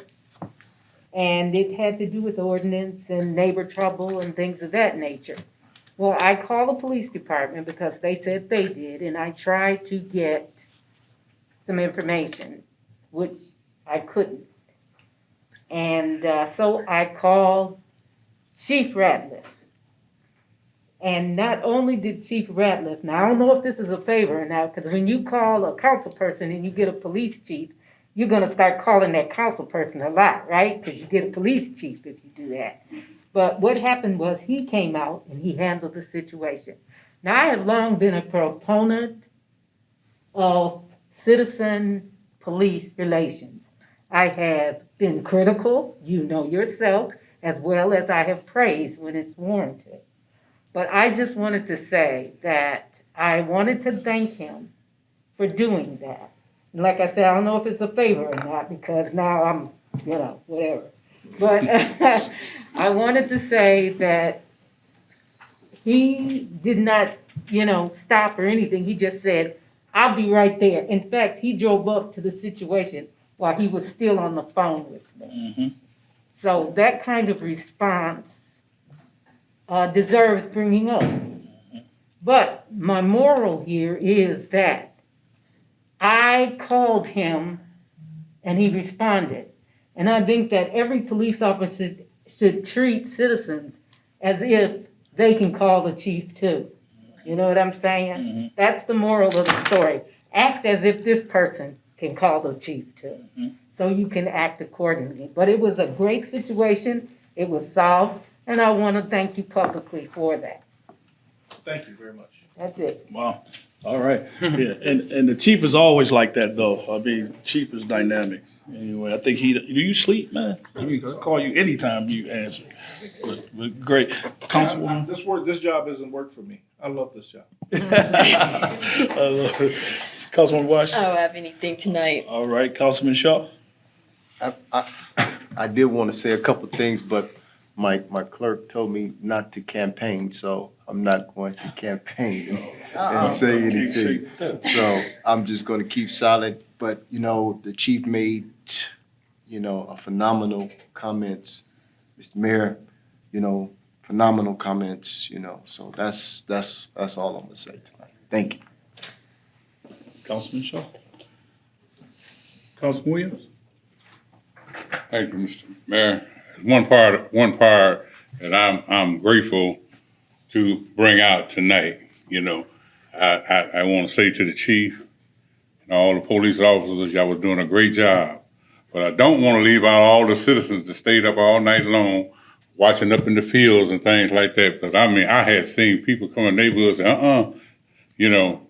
And it had to do with ordinance and neighbor trouble and things of that nature. Well, I called the police department because they said they did, and I tried to get some information, which I couldn't. And so I called Chief Ratliff. And not only did Chief Ratliff, now I don't know if this is a favor now, because when you call a council person and you get a police chief, you're gonna start calling that council person a lot, right? Because you get a police chief if you do that. But what happened was he came out and he handled the situation. Now, I have long been a proponent of citizen police relations. I have been critical, you know yourself, as well as I have praised when it's warranted. But I just wanted to say that I wanted to thank him for doing that. And like I said, I don't know if it's a favor or not, because now I'm, you know, whatever. But I wanted to say that he did not, you know, stop or anything. He just said, I'll be right there. In fact, he drove up to the situation while he was still on the phone with me. Mm-hmm. So that kind of response deserves bringing up. But my moral here is that I called him and he responded. And I think that every police officer should treat citizens as if they can call the chief too. You know what I'm saying? Mm-hmm. That's the moral of the story. Act as if this person can call the chief too. Mm-hmm. So you can act accordingly. But it was a great situation. It was solved. And I want to thank you publicly for that. Thank you very much. That's it. Wow. All right. Yeah. And the chief is always like that, though. I mean, chief is dynamic. Anyway, I think do you sleep, man? I call you anytime you answer. But great. Councilwoman? This job doesn't work for me. I love this job. I love it. Councilwoman Wash? I don't have anything tonight. All right. Councilman Shaw? I did want to say a couple things, but my clerk told me not to campaign, so I'm not going to campaign and say anything. So I'm just going to keep silent. But, you know, the chief made, you know, a phenomenal comments. Mr. Mayor, you know, phenomenal comments, you know. So that's all I'm going to say tonight. Thank you. Councilman Shaw? Councilman Williams? Thank you, Mr. Mayor. One part that I'm grateful to bring out tonight. You know, I want to say to the chief and all the police officers, y'all was doing a great job. But I don't want to leave out all the citizens that stayed up all night long watching up in the fields and things like that. Because I mean, I had seen people come in neighborhoods and you know,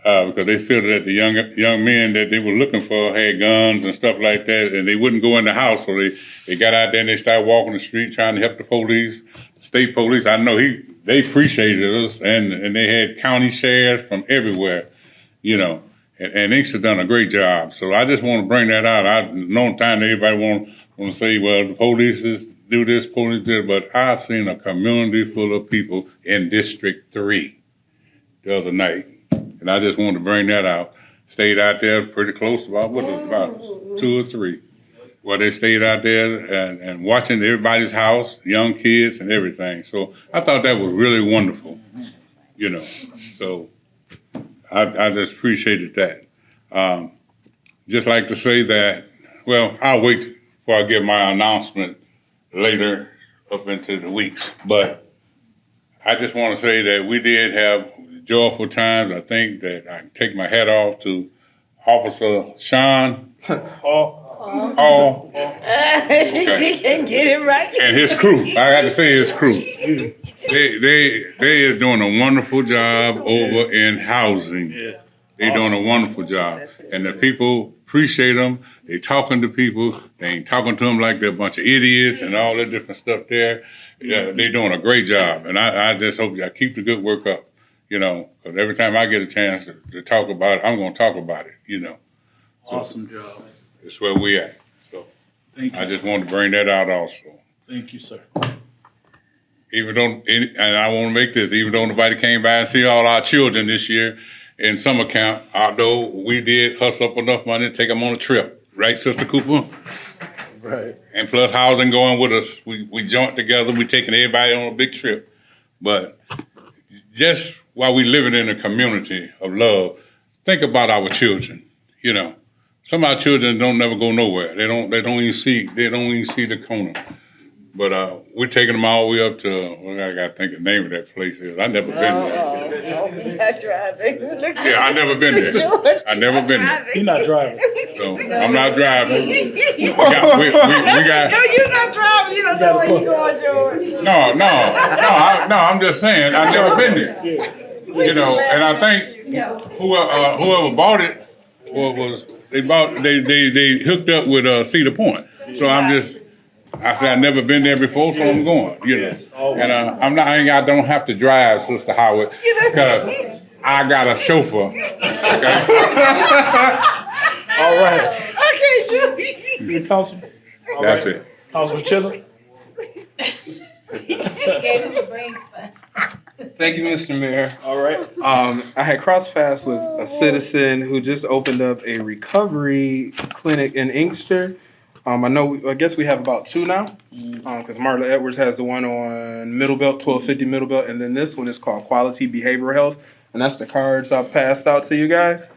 because they feel that the young men that they were looking for had guns and stuff like that, and they wouldn't go in the house, so they got out there and they started walking the street trying to help the police, state police. I know they appreciated us, and they had county sheriffs from everywhere, you know, and Inkster done a great job. So I just want to bring that out. I know time that everybody want to say, well, the police do this, police do that, but I seen a community full of people in District 3 the other night. And I just wanted to bring that out. Stayed out there pretty close, about 2 or 3, where they stayed out there and watching everybody's house, young kids and everything. So I thought that was really wonderful, you know. So I just appreciated that. Just like to say that, well, I'll wait before I give my announcement later up into the weeks. But I just want to say that we did have joyful times. I think that I take my hat off to Officer Sean Hall. He can get it right. And his crew. I got to say his crew. They is doing a wonderful job over in housing. They're doing a wonderful job. And the people appreciate them. They talking to people. They ain't talking to them like they're a bunch of idiots and all that different stuff there. Yeah, they're doing a great job. And I just hope y'all keep the good work up. You know, because every time I get a chance to talk about it, I'm going to talk about it, you know. So Awesome job. it's where we at. So Thank you. I just wanted to bring that out also. Thank you, sir. Even though, and I want to make this, even though nobody came by and see all our children this year in summer camp, although we did hustle up enough money to take them on a trip. Right, Sister Cooper? Right. And plus housing going with us. We joined together. We taking everybody on a big trip. But just while we living in a community of love, think about our children. You know, some of our children don't never go nowhere. They don't even see the corner. But we're taking them all the way up to, well, I got to think the name of that place is. I never been there. Not driving. Yeah, I never been there. I never been there. You're not driving. So I'm not driving. We No, got. you're not driving. You don't know where you're going, George. No, I'm just saying I've never been there. You know, and I think whoever bought it was they hooked up with Cedar Point. So I said I've never been there before, so I'm going. You know, and I don't have to drive, Sister Howard, because I got a chauffeur. Okay. All right. Okay, George. You Councilman? All That's right. it. Councilman Chisholm? Thank you, Mr. Mayor. All right. I had crossed paths with a citizen who just opened up a recovery clinic in Inkster. I guess we have about 2 now, because Marla Edwards has the one on Middle Belt, 1250 Middle Belt, and then this one is called Quality Behavioral Health, and that's the cards I've passed out to you guys.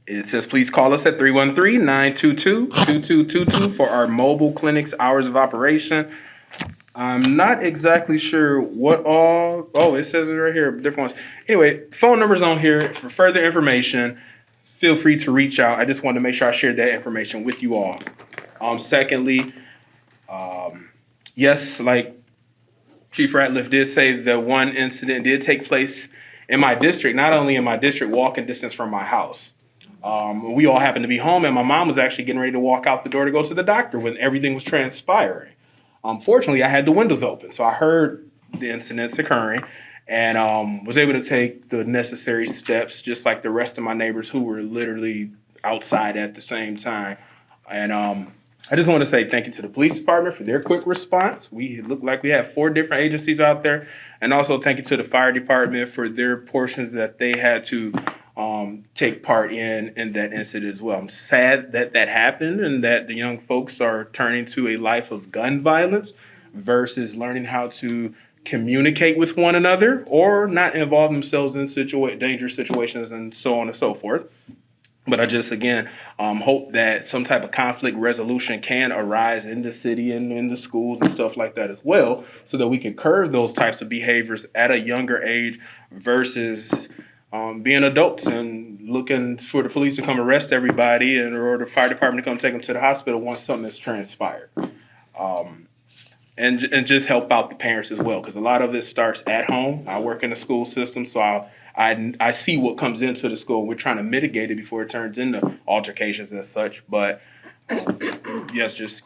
It says, please call us at 313-922-2222 for our mobile clinic's hours of operation. I'm not exactly sure what all, it says it right here, different ones. Anyway, phone number's on here for further information. Feel free to reach out. I just wanted to make sure I shared that information with you all. Secondly, yes, like Chief Ratliff did say, the one incident did take place in my district, not only in my district, walking distance from my house. We all happened to be home, and my mom was actually getting ready to walk out the door to go to the doctor when everything was transpiring. Fortunately, I had the windows open, so I heard the incidents occurring and was able to take the necessary steps, just like the rest of my neighbors who were literally outside at the same time. And I just want to say thank you to the police department for their quick response. We look like we have 4 different agencies out there. And also thank you to the fire department for their portions that they had to take part in that incident as well. I'm sad that that happened and that the young folks are turning to a life of gun violence versus learning how to communicate with one another or not involve themselves in dangerous situations and so on and so forth. But I just, again, hope that some type of conflict resolution can arise in the city and in the schools and stuff like that as well, so that we can curb those types of behaviors at a younger age versus being adults and looking for the police to come arrest everybody or the fire department to come take them to the hospital once something has transpired. And just help out the parents as well, because a lot of this starts at home. I work in the school system, so I see what comes into the school. We're trying to mitigate it before it turns into altercations and such. But yes, just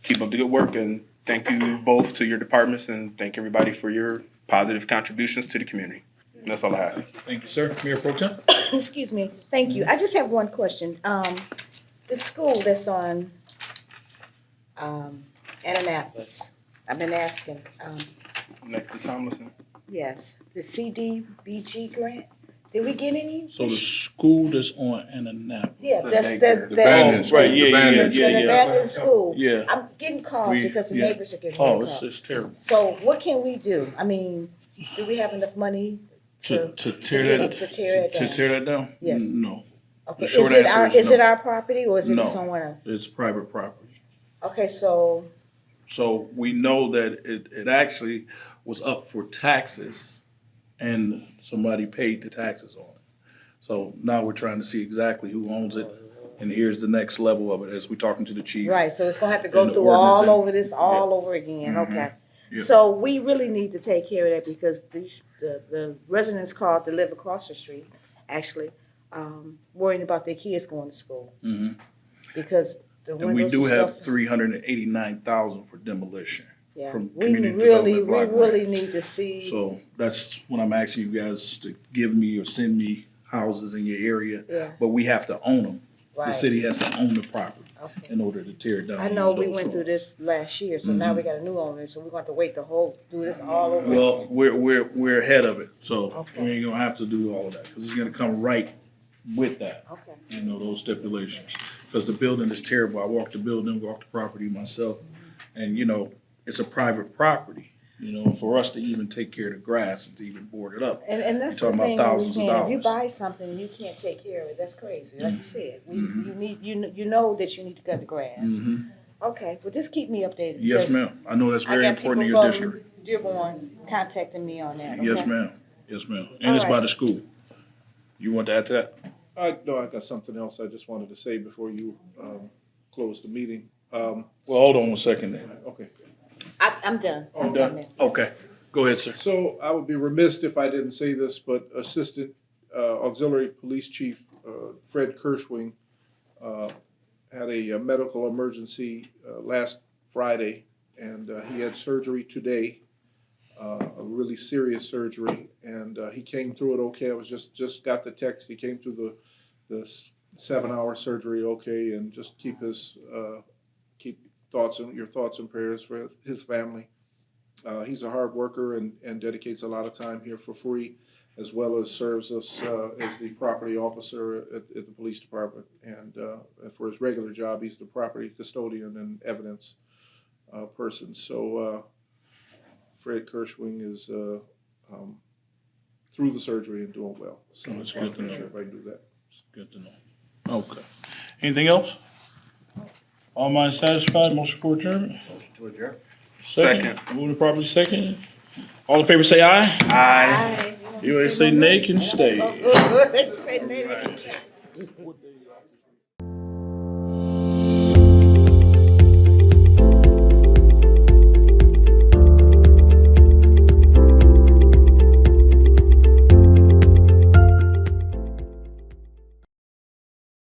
keep up the good work, and thank you both to your departments, and thank everybody for your positive contributions to the community. And that's all I have. Thank you, sir. Mayor Pro Tem? Excuse me. Thank you. I just have one question. The school that's on, Annapolis, I've been asking, Next to Tomlinson. yes, the CDBG grant, did we get any? So the school that's on Annapolis. Yeah, that's daycare, the. the abandoned school. Right, yeah. An abandoned school. Yeah. I'm getting calls We- because the yeah. neighbors are getting Oh, calls. it's terrible. So what can we do? I mean, do we have enough money To tear that, to tear it down? to tear that down? Yes. No. Okay, The short is it answer our, is is no. it our property or is it No. someone else? It's private property. Okay, so, So we know that it actually was up for taxes and somebody paid the taxes on it. So now we're trying to see exactly who owns it. And here's the next level of it as we're talking to the chief. right, so it's gonna have to go And the through ordinance all and- over this, all over again, Mhm. okay. Yeah. So we really need to take care of that because the residents called that live across the street, actually, worrying about their kids going to school. Mhm. Because the And we windows do and have stuff. 389,000 for demolition Yeah, from we community really, development block we really grant. need to see. So that's what I'm asking you guys to give me or send me houses in your area. Yeah. But we have to own them. The Right. city has to own the property Okay. in order to tear it down. I and know use we those went through funds. this last year, so now Mhm. we got a new owner, so we're going to have to wait do this all over. Well, again. we're ahead of it, so Okay. we ain't gonna have to do all of that, because it's gonna come right with that. Okay. You know, those stipulations, because the building is terrible. I walked the building, walked the property myself, and you know, it's a private property. You know, for us to even take care of the grass and to even board it up. And that's the You're talking about thing, we're thousands of saying, if you dollars. buy something and you can't take care of it, that's crazy, like you said. Mhm. You need, you know that you need to cut the grass. Mhm. Okay, well, just keep me updated. Yes, because ma'am. I know that's I very got important in people your from district. Dearborn contacting me on that, Yes, okay? ma'am. Yes, ma'am. And it's All by right. the school. You want to add to that? No, I got something else I just wanted to say before you close the meeting. Well, hold on one second then. Okay. I'm done. You done? Okay. Go ahead, sir. So I would be remiss if I didn't say this, but Assistant Auxiliary Police Chief Fred Kirschwing had a medical emergency last Friday, and he had surgery today, a really serious surgery, and he came through it okay. I was just got the text. He came through the 7-hour surgery okay, and just keep your thoughts and prayers for his family. He's a hard worker and dedicates a lot of time here for free, as well as serves us as the property officer at the police department. And for his regular job, he's the property custodian and evidence person. So Fred Kirschwing is through the surgery and doing well. So That's I wanna good to make know. sure everybody knew that. Good to know. Okay. Anything else? All minds satisfied? Motion for adjournment? To adjourn. Second. Moving properly second. All in favor say aye. Aye. You ain't say nay, can stay. Say nay.